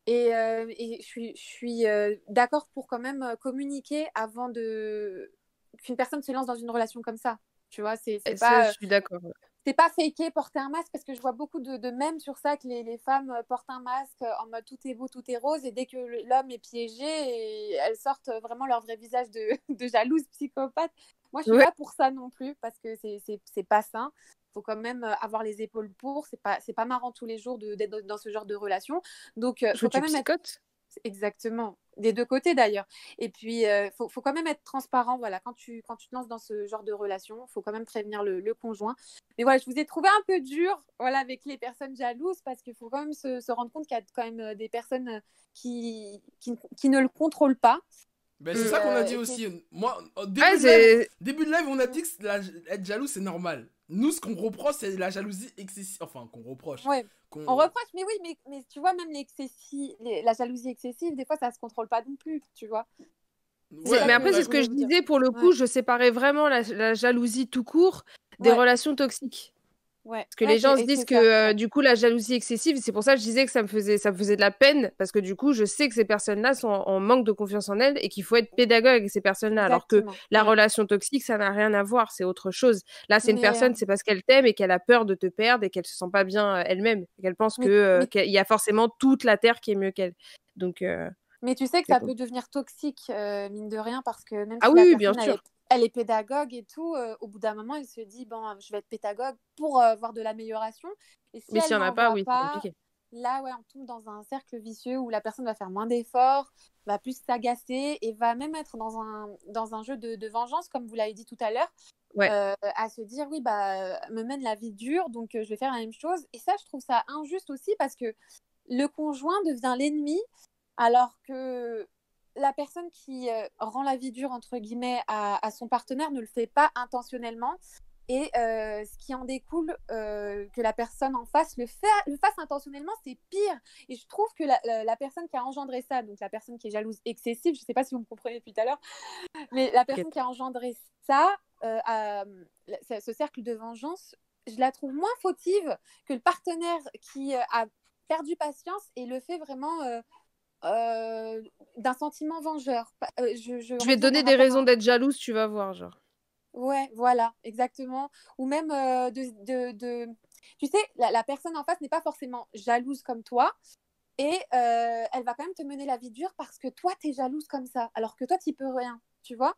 Et je suis d'accord pour quand même communiquer avant qu'une personne se lance dans une relation comme ça. Tu vois, c'est Ça, je pas, suis d'accord. c'est pas faker, porter un masque, parce que je vois beaucoup de mèmes sur ça, que les femmes portent un masque en mode tout est beau, tout est rose, et dès que l'homme est piégé, et elles sortent vraiment leur vrai visage de jalouse psychopathe. Moi, je suis Ouais. pas pour ça non plus, parce que c'est pas sain. Faut quand même avoir les épaules pour. C'est pas marrant tous les jours d'être dans ce genre de relation. Donc, Je faut tu quand même être psychotes? exactement. des deux côtés d'ailleurs. Et puis, faut quand même être transparent. Voilà, quand tu te lances dans ce genre de relation, il faut quand même prévenir le conjoint. Mais voilà, je vous ai trouvé un peu dur, voilà, avec les personnes jalouses, parce qu'il faut quand même se rendre compte qu'il y a quand même des personnes qui ne le contrôlent pas. Ben, c'est ça qu'on a dit et aussi. Moi, au Ouais, c'est... début de live, on a dit que être jaloux, c'est normal. Nous, ce qu'on reproche, c'est la jalousie excessive. Enfin, qu'on reproche. Ouais. Qu'on- On reproche, mais oui, mais tu vois, même la jalousie excessive, des fois, ça se contrôle pas non plus, tu vois. Ouais, Mais après, ouais. c'est ce que je disais, pour le coup, Ouais. je séparais vraiment la jalousie tout court des Ouais. relations toxiques. Ouais. Parce que Ouais, les gens c'est- se et disent c'est que ça, ouais. du coup, la jalousie excessive, c'est pour ça que je disais que ça me faisait de la peine, parce que du coup, je sais que ces personnes-là sont en manque de confiance en elles et qu'il faut être pédagogue avec ces personnes-là. Alors que Exactement. la Ouais. relation toxique, ça n'a rien à voir, c'est autre chose. Là, c'est une Mais, personne, c'est parce qu'elle t'aime et qu'elle a peur de te perdre et qu'elle se sent pas bien elle-même, et qu'elle pense Mais- que mais- qu'il y a forcément toute la terre qui est mieux qu'elle. Donc, Mais tu sais que c'est ça bon. peut devenir toxique, mine de rien, parce que même Ah si oui, la oui, bien personne, sûr. elle est pédagogue et tout, au bout d'un moment, elle se dit, bon, je vais être pédagogue pour voir de l'amélioration. Et si Mais s'il y elle en a n'en pas, voit oui, c'est pas, compliqué. là, ouais, on tombe dans un cercle vicieux où la personne va faire moins d'efforts, va plus s'agacer et va même être dans un jeu de vengeance, comme vous l'avez dit tout à l'heure, Ouais. à se dire, oui, bah, me mène la vie dure, donc je vais faire la même chose. Et ça, je trouve ça injuste aussi parce que le conjoint devient l'ennemi, alors que la personne qui rend la vie dure, entre guillemets, à son partenaire ne le fait pas intentionnellement. Et ce qui en découle, que la personne en face le fasse intentionnellement, c'est pire. Et je trouve que la personne qui a engendré ça, donc la personne qui est jalouse excessive, je ne sais pas si vous me comprenez depuis tout à l'heure, mais la personne qui a engendré ça, ce cercle de vengeance, je la trouve moins fautive que le partenaire qui a perdu patience et le fait vraiment d'un sentiment vengeur. Je vais te donner des raisons d'être jalouse, tu vas voir, genre. Ouais, voilà, exactement. Ou même Tu sais, la personne en face n'est pas forcément jalouse comme toi et elle va quand même te mener la vie dure parce que toi, t'es jalouse comme ça, alors que toi, t'y peux rien, tu vois?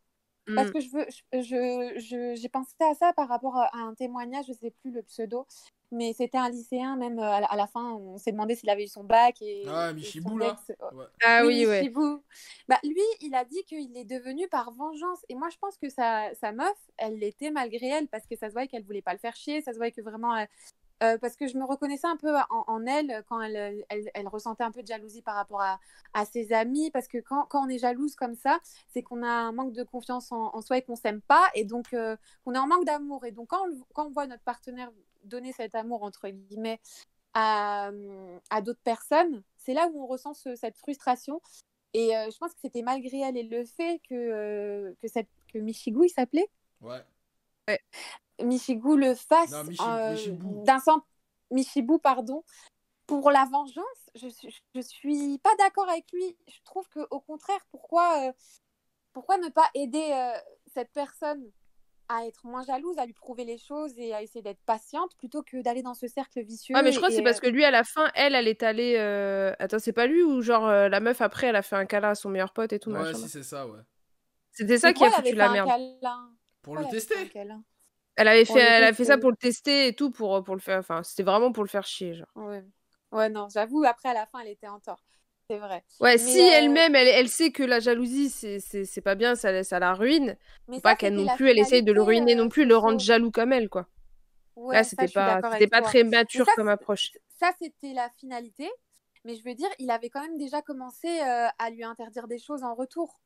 Parce que j'ai pensé à ça par rapport à un témoignage, je sais plus le pseudo, mais c'était un lycéen, même à la fin, on s'est demandé s'il avait eu son bac Ah, et Michibou, son là. ex. Ouais. Ah Oui, oui, ouais. Michibou. Bah, lui, il a dit qu'il est devenu par vengeance. Et moi, je pense que sa meuf, elle l'était malgré elle, parce que ça se voyait qu'elle voulait pas le faire chier, ça se voyait que vraiment... parce que je me reconnaissais un peu en elle quand elle ressentait un peu de jalousie par rapport à ses amis, parce que quand on est jalouse comme ça, c'est qu'on a un manque de confiance en soi et qu'on s'aime pas, et donc qu'on est en manque d'amour. Et donc quand on voit notre partenaire donner cet amour, entre guillemets, à d'autres personnes, c'est là où on ressent cette frustration. Et je pense que c'était malgré elle et le fait que Michigou, il s'appelait Ouais. Michigou le fasse Non, Michibou. Michibou, pardon, pour la vengeance, je suis pas d'accord avec lui. Je trouve que au contraire, pourquoi ne pas aider cette personne à être moins jalouse, à lui prouver les choses et à essayer d'être patiente plutôt que d'aller dans ce cercle vicieux. Ah, mais je crois que c'est parce que lui, à la fin, elle est allée. Attends, c'est pas lui ou genre la meuf après, elle a fait un câlin à son meilleur pote et tout, Ouais, machin. si, c'est ça, ouais. C'était ça qui a foutu la merde. Pour le tester. Elle a fait ça pour le tester et tout, pour le faire. Enfin, c'était vraiment pour le faire chier, genre. Ouais, non, j'avoue, après, à la fin, elle était en tort. C'est vrai. Ouais, Mais, si elle-même, elle sait que la jalousie, c'est pas bien, ça la ruine. Mais faut pas ça, qu'elle c'était non la plus, elle essaye de le finalité, ruiner non plus, le rendre Soso. jaloux comme elle, quoi. Ouais, Là, ça, c'était je suis pas d'accord avec toi. très Mais mature ça, comme approche. Ça, c'était la finalité. Mais je veux dire, il avait quand même déjà commencé à lui interdire des choses en retour.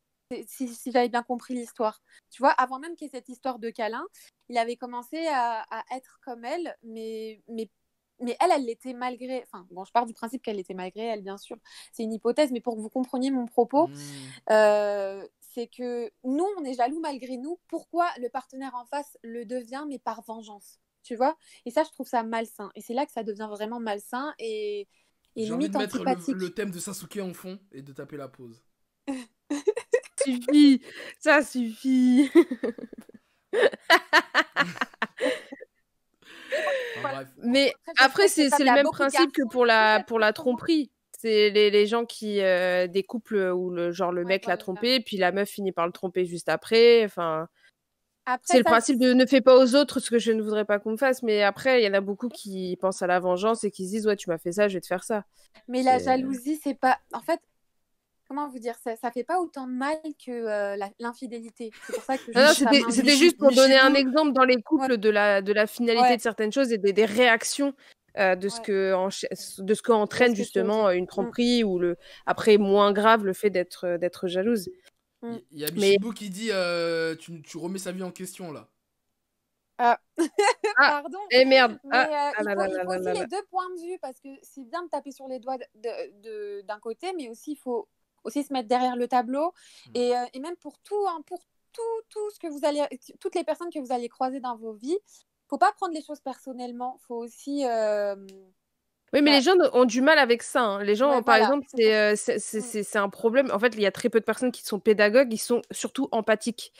Si j'avais bien compris l'histoire. Tu vois, avant même qu'il y ait cette histoire de câlin, il avait commencé à être comme elle, mais elle l'était malgré... Enfin, bon, je pars du principe qu'elle l'était malgré elle, bien sûr. C'est une hypothèse, mais pour que vous compreniez mon propos, c'est que nous, on est jaloux malgré nous. Pourquoi le partenaire en face le devient, mais par vengeance? Tu vois? Et ça, je trouve ça malsain. Et c'est là que ça devient vraiment malsain et J'ai envie limite de mettre antipathique. le thème de Sasuke en fond et de taper la pause. Suffit, ça suffit. Enfin, bref. Mais après, c'est le même principe que pour la tromperie. C'est les gens qui des couples où le mec l'a trompé, puis la meuf finit par le tromper juste après. Enfin, c'est le principe de ne fais pas aux autres ce que je ne voudrais pas qu'on me fasse. Mais après, il y en a beaucoup qui pensent à la vengeance et qui se disent ouais, tu m'as fait ça, je vais te faire ça. Mais la jalousie, c'est pas. En fait, comment vous dire, ça fait pas autant de mal que l'infidélité. C'est pour ça que Non, ça c'était juste pour mais chez donner un vous- exemple dans les Ouais, couples de la finalité ouais, de certaines choses et des réactions de ce ouais, de ce je vois qu'entraîne ce que tu veux dire. justement une tromperie ou après moins grave le fait d'être jalouse. Mm. Il y a Mais Michibou qui dit tu remets sa vie en question là. Ah, ah, pardon, merde, mais ah là là il là faut là aussi là les là. deux points de vue parce que c'est bien de taper sur les doigts d'un côté, mais aussi il faut aussi se mettre derrière le tableau et même pour tout, hein, pour tout ce que vous allez, toutes les personnes que vous allez croiser dans vos vies, faut pas prendre les choses personnellement, faut aussi, Oui, mais bah, les gens ont du mal avec ça, hein. Les gens, ouais, par voilà, exemple, c'est pour ça. Mm. c'est un problème. En fait, il y a très peu de personnes qui sont pédagogues, ils sont surtout empathiques.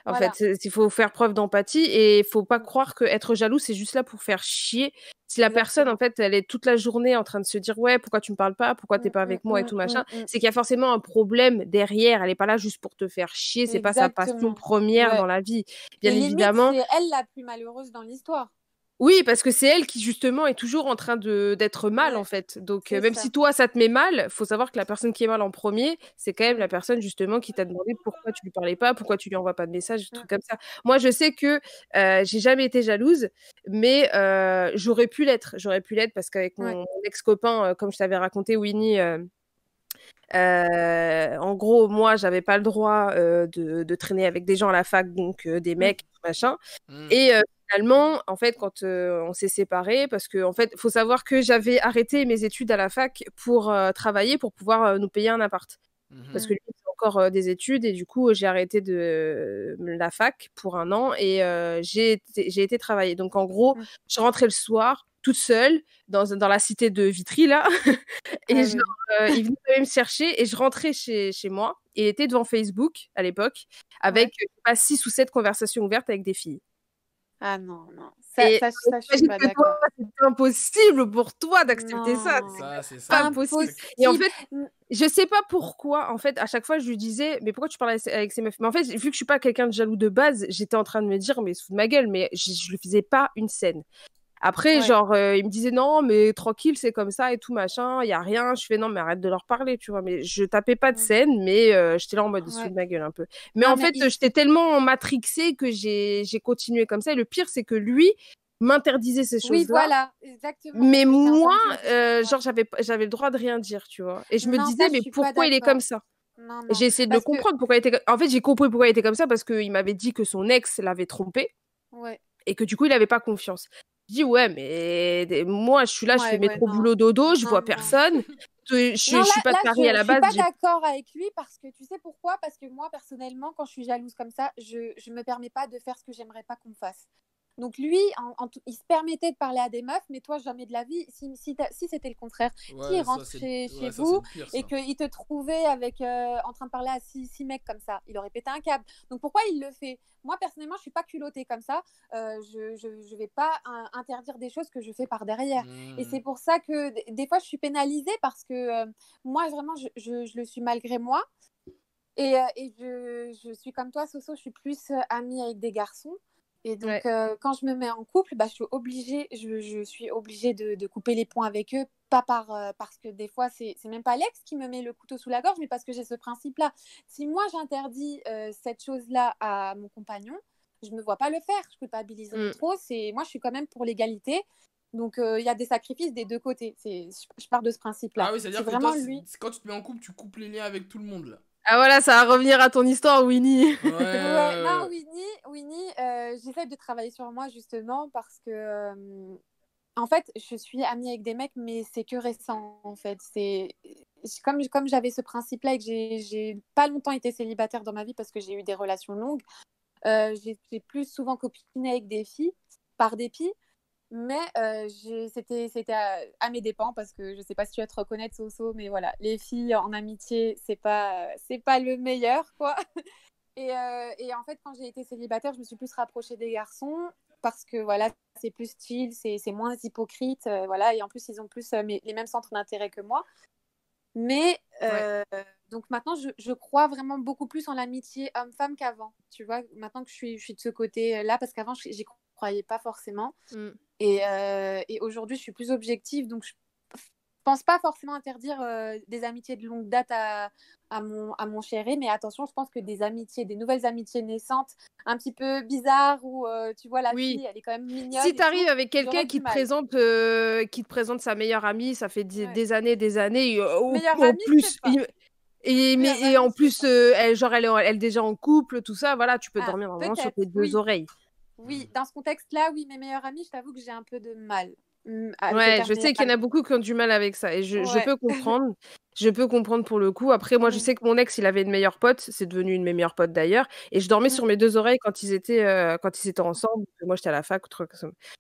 En fait, Voilà. il faut faire preuve d'empathie et il faut pas Mm. croire que être jaloux, c'est juste là pour faire chier. Si la personne, en Exactement. fait, elle est toute la journée en train de se dire, ouais, pourquoi tu me parles pas, pourquoi t'es pas avec moi et tout machin, c'est qu'il y a forcément un problème derrière. Elle est pas là juste pour te faire chier, c'est pas sa passion Exactement. première dans Ouais. la vie. Bien Et limite, évidemment, c'est elle la plus malheureuse dans l'histoire. oui, parce que c'est elle qui justement est toujours en train d'être mal en Ouais, fait. Donc c'est même ça. si toi ça te met mal, faut savoir que la personne qui est mal en premier, c'est quand même Mm. la personne justement qui t'a demandé pourquoi tu lui parlais pas, pourquoi tu lui envoies pas de message, des Mm. trucs comme ça. Moi, je sais que j'ai jamais été jalouse, mais j'aurais pu l'être. J'aurais pu l'être parce qu'avec Ouais. mon ex-copain, comme je t'avais raconté, Winnie, en gros, moi, j'avais pas le droit de traîner avec des gens à la fac, donc des Mm. mecs, machin. Hmm. Et finalement, en fait, quand on s'est séparés, parce que en fait, faut savoir que j'avais arrêté mes études à la fac pour travailler, pour pouvoir nous payer un appart. Parce Mhm. que lui, il fait encore des études et du coup, j'ai arrêté de la fac pour un an et j'ai été travailler. Donc, en gros, Mm. je rentrais le soir toute seule dans la cité de Vitry, là. Et Ah genre, oui. il venait quand même me chercher et je rentrais chez moi. Et il était devant Facebook à l'époque avec Ouais. je sais pas 6 ou 7 conversations ouvertes avec des filles. Ah non, non. Et Ça, je suis j'imagine pas que toi, d'accord. c'est impossible pour toi d'accepter ça. Non. C'est Pas ça. possible. Et en Impossible. fait, je sais pas pourquoi. En fait, à chaque fois, je lui disais, mais pourquoi tu parles avec ces meufs? Mais en fait, vu que je suis pas quelqu'un de jaloux de base, j'étais en train de me dire, mais sous de ma gueule, mais je lui faisais pas une scène. Après, Ouais. genre, il me disait non, mais tranquille, c'est comme ça et tout machin, il y a rien. Je fais non, mais arrête de leur parler, tu vois. Mais je tapais pas de Mm. scène, mais j'étais là en mode sous Ouais. de ma gueule un peu. Mais Non, en mais fait, j'étais tellement matrixée que j'ai continué comme ça. Et le pire, c'est que lui m'interdisait ces oui, choses-là. voilà, exactement. C'est Mais ce que je t'ai moi, entendu dire. Ouais. genre, j'avais le droit de rien dire, tu vois. Et je me Non, disais, ça, je mais suis pas pourquoi il est comme d'accord. ça? Non, Et non. j'ai essayé de le Parce que, comprendre pourquoi il était. En fait, j'ai compris pourquoi il était comme ça parce qu'il m'avait dit que son ex l'avait trompé ouais. et que du coup, il avait pas confiance. Je dis, ouais, mais moi, je suis là, je fais Ouais, ouais, métro, non. boulot, dodo, je Non, vois non. personne. Non, Je suis pas de Paris à je la suis base. pas d'accord avec lui parce que tu sais pourquoi? Parce que moi, personnellement, quand je suis jalouse comme ça, je me permets pas de faire ce que j'aimerais pas qu'on me fasse. Donc lui, il se permettait de parler à des meufs, mais toi, jamais de la vie. Si c'était le contraire, qui Ouais, ça rentre c'est chez ouais, ça, c'est vous le pire et ça. qu'il te trouvait avec, en train de parler à six mecs comme ça, il aurait pété un câble. Donc pourquoi il le fait? Moi, personnellement, je suis pas culottée comme ça. Je vais pas interdire des choses que je fais par derrière. Et Hmm. c'est pour ça que des fois, je suis pénalisée parce que moi, vraiment, je le suis malgré moi. Et je suis comme toi, Soso, je suis plus amie avec des garçons. Et donc, Ouais. quand je me mets en couple, bah, je suis obligée de couper les ponts avec eux, pas parce que des fois, c'est même pas l'ex qui me met le couteau sous la gorge, mais parce que j'ai ce principe-là. Si moi, j'interdis cette chose-là à mon compagnon, je ne me vois pas le faire. Je culpabiliserai Mm. trop. Moi, je suis quand même pour l'égalité. Donc, il y a des sacrifices des deux côtés. Je pars de ce principe-là. Ah oui, C'est c'est-à-dire que vraiment toi, lui. quand tu te mets en couple, tu coupes les liens avec tout le monde là. Ah voilà, ça va revenir à ton histoire, Winnie. Ouais, non, Ouais. Winnie, j'essaie de travailler sur moi justement parce que, en fait, je suis amie avec des mecs, mais c'est que récent en fait. Comme j'avais ce principe-là et que j'ai pas longtemps été célibataire dans ma vie parce que j'ai eu des relations longues, j'ai plus souvent copiné avec des filles par dépit. Mais c'était à mes dépens parce que je sais pas si tu vas te reconnaître, Soso, mais voilà, les filles en amitié, c'est pas le meilleur, quoi. Et en fait, quand j'ai été célibataire, je me suis plus rapprochée des garçons parce que voilà, c'est plus chill, c'est moins hypocrite, voilà, et en plus, ils ont plus les mêmes centres d'intérêt que moi. Mais Ouais. donc maintenant, je crois vraiment beaucoup plus en l'amitié homme-femme qu'avant. Tu vois, maintenant que je suis de ce côté-là, parce qu'avant, j'y croyais pas forcément. Mm. Et aujourd'hui, je suis plus objective. Donc, pense pas forcément interdire des amitiés de longue date à mon chéri, mais attention, je pense que des nouvelles amitiés naissantes, un petit peu bizarres, où tu vois la Oui. fille, elle est quand même mignonne. Si et t'arrives tout, avec quelqu'un j'aurais qui du te mal. présente sa meilleure amie, ça fait Ouais. des années, Meilleure en amie, je plus, sais pas. Meilleure et en amie, je plus, sais pas. elle est déjà en couple, tout ça, voilà, tu peux Ah, dormir vraiment sur peut-être, tes deux oui. oreilles. Oui, dans ce contexte-là, oui, mes meilleures amies, je t'avoue que j'ai un peu de mal avec le Ouais, terme je sais meilleure qu'il y en a amie. beaucoup qui ont du mal avec ça, et je Ouais. peux comprendre. Je peux comprendre pour le coup. Après, moi, je Mm. sais que mon ex, il avait une meilleure pote, c'est devenu une de mes meilleures potes d'ailleurs, et je dormais Mm. sur mes deux oreilles quand ils étaient ensemble. Parce que moi, j'étais à la fac, ou truc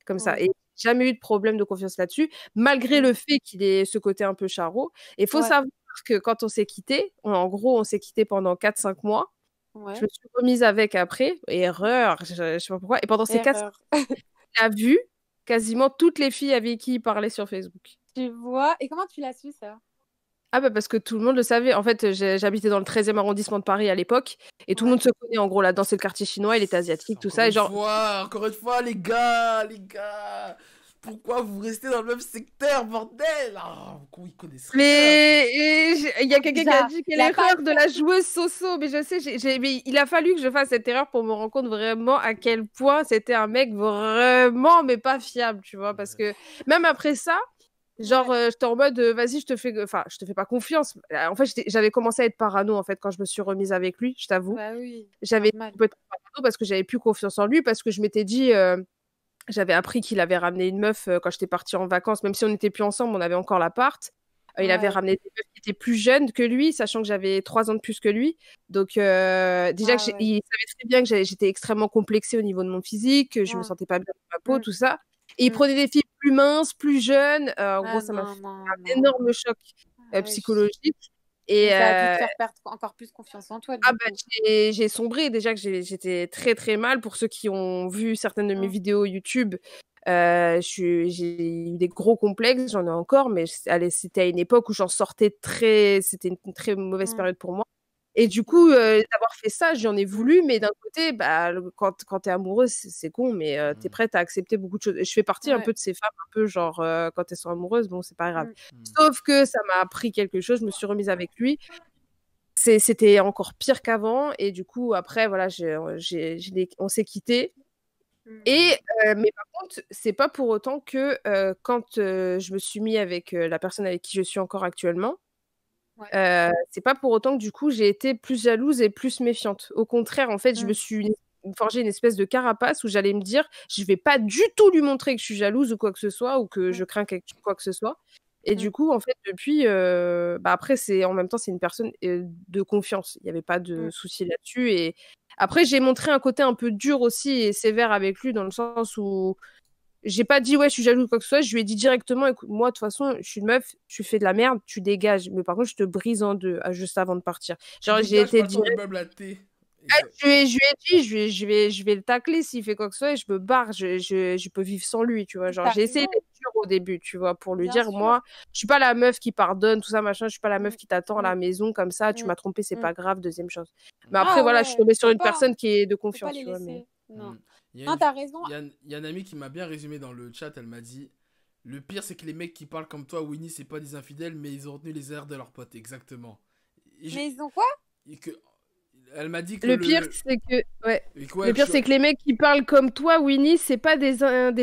comme ça. Ouais. Et jamais eu de problème de confiance là-dessus, malgré Mm. le fait qu'il ait ce côté un peu charreau. Et faut Ouais. savoir que quand on s'est quitté, en gros, on s'est quitté pendant 4-5 mois. Ouais. Je me suis remise avec après. Erreur, je sais pas pourquoi. Et pendant ces 4 Erreur. il a vu quasiment toutes les filles avec qui il parlait sur Facebook. Tu vois. Et comment tu l'as su, ça? Ah bah parce que tout le monde le savait. En fait, j'habitais dans le 13e arrondissement de Paris à l'époque et tout le Ouais. monde se connaît en gros là-dedans, c'est le quartier chinois, il était asiatique, tout ça. Et genre, Encore une fois, les gars, pourquoi vous restez dans le même secteur, bordel? Ah, ils connaissent rien. mais il y a quelqu'un qui a Genre, dit quelle y a pas erreur de de la joueuse Soso, mais je sais, mais il a fallu que je fasse cette erreur pour me rendre compte vraiment à quel point c'était un mec vraiment mais pas fiable, tu vois, parce que même après ça, genre, j'étais en mode, vas-y, je te fais pas confiance. En fait, j'avais commencé à être parano, en fait, quand je me suis remise avec lui, je t'avoue. Bah oui, J'avais été normal. complètement parano parce que j'avais plus confiance en lui, parce que je m'étais dit, j'avais appris qu'il avait ramené une meuf quand j'étais partie en vacances, même si on n'était plus ensemble, on avait encore l'appart. Il avait Ouais. ramené des meufs qui étaient plus jeunes que lui, sachant que j'avais 3 ans de plus que lui. Donc, déjà, Ah ouais. il savait très bien que j'étais extrêmement complexée au niveau de mon physique, que je me Ouais. sentais pas bien dans ma peau, Mm. tout ça. Et il Mm. prenait des filles plus minces, plus jeunes. En gros, Ah ça m'a non, fait non, un non. énorme choc Ah ouais, psychologique. Et mais ça a dû te faire perdre encore plus confiance en toi, du ah bah, coup. j'ai sombré. Déjà que j'étais très très mal. Pour ceux qui ont vu certaines de mes Mm. vidéos YouTube, j'ai eu des gros complexes, j'en ai encore, mais c'était à une époque où j'en sortais c'était une très mauvaise Mm. période pour moi. Et du coup, d'avoir fait ça, j'en ai voulu, mais d'un côté, bah, quand t'es amoureuse, c'est con, mais t'es prête à accepter beaucoup de choses. Et je fais partie un Ouais. peu de ces femmes, un peu genre, quand elles sont amoureuses, bon, c'est pas grave. Mm. Sauf que ça m'a appris quelque chose, je me suis remise avec lui. C'était encore pire qu'avant, et du coup, après, voilà, on s'est quittés. Mm. Et, mais par contre, c'est pas pour autant que quand je me suis mis avec la personne avec qui je suis encore actuellement, Ouais. c'est pas pour autant que du coup j'ai été plus jalouse et plus méfiante. Au contraire, en fait, je me Mm. suis forgé une espèce de carapace où j'allais me dire, je vais pas du tout lui montrer que je suis jalouse ou quoi que ce soit, ou que je crains quoi que ce soit. Et Mm. du coup, en fait, depuis, bah après, en même temps, c'est une personne de confiance. Il n'y avait pas de Mm. souci là-dessus. Et après, j'ai montré un côté un peu dur aussi et sévère avec lui, dans le sens où j'ai pas dit ouais, je suis jalouse ou quoi que ce soit. Je lui ai dit directement, écoute, moi, de toute façon, je suis une meuf, tu fais de la merde, tu dégages. Mais par contre, je te brise en deux, juste avant de partir. Tu Genre, j'ai dégages été pas ton direct. immeuble à thé. Je lui ai dit, je vais le tacler s'il fait quoi que ce soit et je me barre, je peux vivre sans lui, tu vois. Genre, T'as j'ai essayé raison, d'être dure au début, tu vois, pour lui bien dire, sûr. moi, je suis pas la meuf qui pardonne, tout ça, machin, je suis pas la meuf Mm. qui t'attend à la Mm. maison comme ça, tu Mm. m'as trompé, c'est Mm. pas grave, deuxième chose. Mais après, Ah voilà, je suis ouais, tombée sur faut une pas, personne qui est de faut pas confiance, les tu vois. Mais... laisser. Non. Il y a Non, une, t'as raison. il y a une amie qui m'a bien résumé dans le chat, elle m'a dit, le pire c'est que les mecs qui parlent comme toi, Winnie, c'est pas des infidèles, mais ils ont retenu les erreurs de leurs potes, exactement. Mais ils ont quoi? Et que, elle m'a dit que Le pire, c'est que, ouais. et que, ouais, Le pire, c'est que les mecs qui parlent comme toi, Winnie, c'est pas des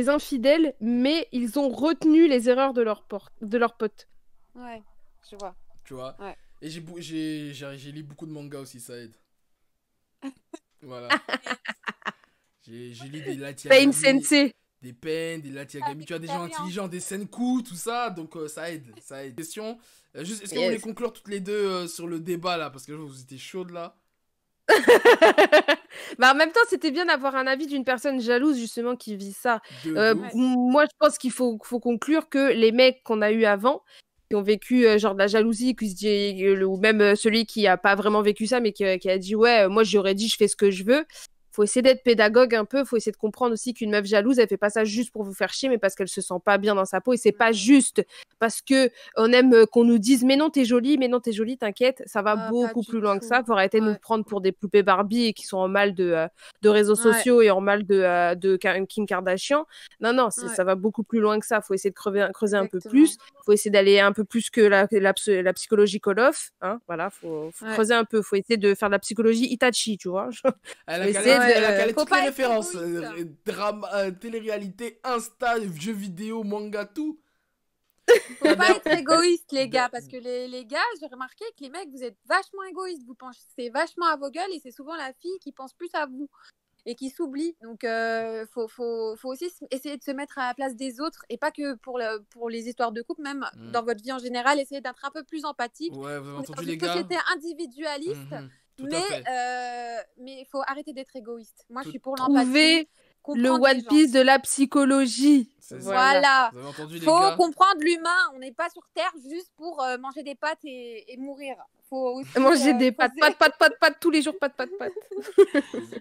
infidèles, mais ils ont retenu les erreurs de leurs potes. Ouais, je vois. Tu vois. Ouais. Et j'ai lu beaucoup de mangas aussi, ça aide. Voilà. J'ai lu des Light Pain Yagami, Sensei. des Pain, des Light Yagami. Tu as des gens Expérience. intelligents, des Senku, tout ça. Donc ça aide. Ça aide. Question. Juste, est-ce que vous Yes. voulez conclure toutes les deux sur le débat là? Parce que vous étiez chaudes là. Bah, en même temps, c'était bien d'avoir un avis d'une personne jalouse, justement, qui vit ça. De ouf. Moi, je pense qu'il faut conclure que les mecs qu'on a eu avant, qui ont vécu genre de la jalousie, qui se dit, ou même celui qui a pas vraiment vécu ça, mais qui a dit ouais, moi j'aurais dit je fais ce que je veux. faut essayer d'être pédagogue un peu, faut essayer de comprendre aussi qu'une meuf jalouse, elle fait pas ça juste pour vous faire chier, mais parce qu'elle se sent pas bien dans sa peau, et c'est pas juste parce que on aime qu'on nous dise mais non t'es jolie, t'inquiète, ça va Ah, pas beaucoup du plus loin que tout. ça, faut arrêter de nous Ouais. prendre pour des poupées Barbie et qui sont en mal de réseaux Ouais. sociaux et en mal de Kim Kardashian. Non, Ouais. ça va beaucoup plus loin que ça, faut essayer de creuser un peu Exactement. plus, faut essayer d'aller un peu plus que la psychologie Call of, hein, voilà, faut Ouais. creuser un peu, faut essayer de faire de la psychologie Itachi, tu vois. Elle Faut a essayer calé, de- elle a calé Faut toutes pas les être références. égoïste. Drama, télé-réalité, Insta, jeux vidéo, manga, tout. Faut pas D'ailleurs- être égoïste, les gars, d'a- parce que les gars, j'ai remarqué que les mecs, vous êtes vachement égoïstes. Vous pensez vachement à vos gueules et c'est souvent la fille qui pense plus à vous et qui s'oublie. Donc, faut aussi essayer de se mettre à la place des autres et pas que pour les histoires de couple, même dans votre vie en général, essayer d'être un peu plus empathique. Ouais, vous avez On est dans entendu une les gars. société individualiste, Tout à fait. mais il faut arrêter d'être égoïste. Moi, je suis pour Trouver l'empathie. le comprendre les One gens. Piece de la psychologie. C'est ça. Voilà. Vous avez entendu les Faut gars. comprendre l'humain. On n'est pas sur Terre juste pour manger des pâtes et mourir. Faut aussi, Manger des poser- pâtes, tous les jours, pâtes.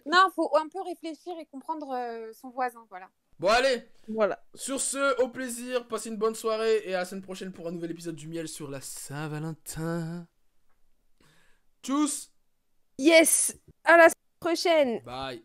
Non, faut un peu réfléchir et comprendre son voisin. Voilà. Bon, allez. Voilà. Sur ce, au plaisir. Passez une bonne soirée. Et à la semaine prochaine pour un nouvel épisode du Miel sur la Saint-Valentin. Tchuss. Yes. À la prochaine. Bye.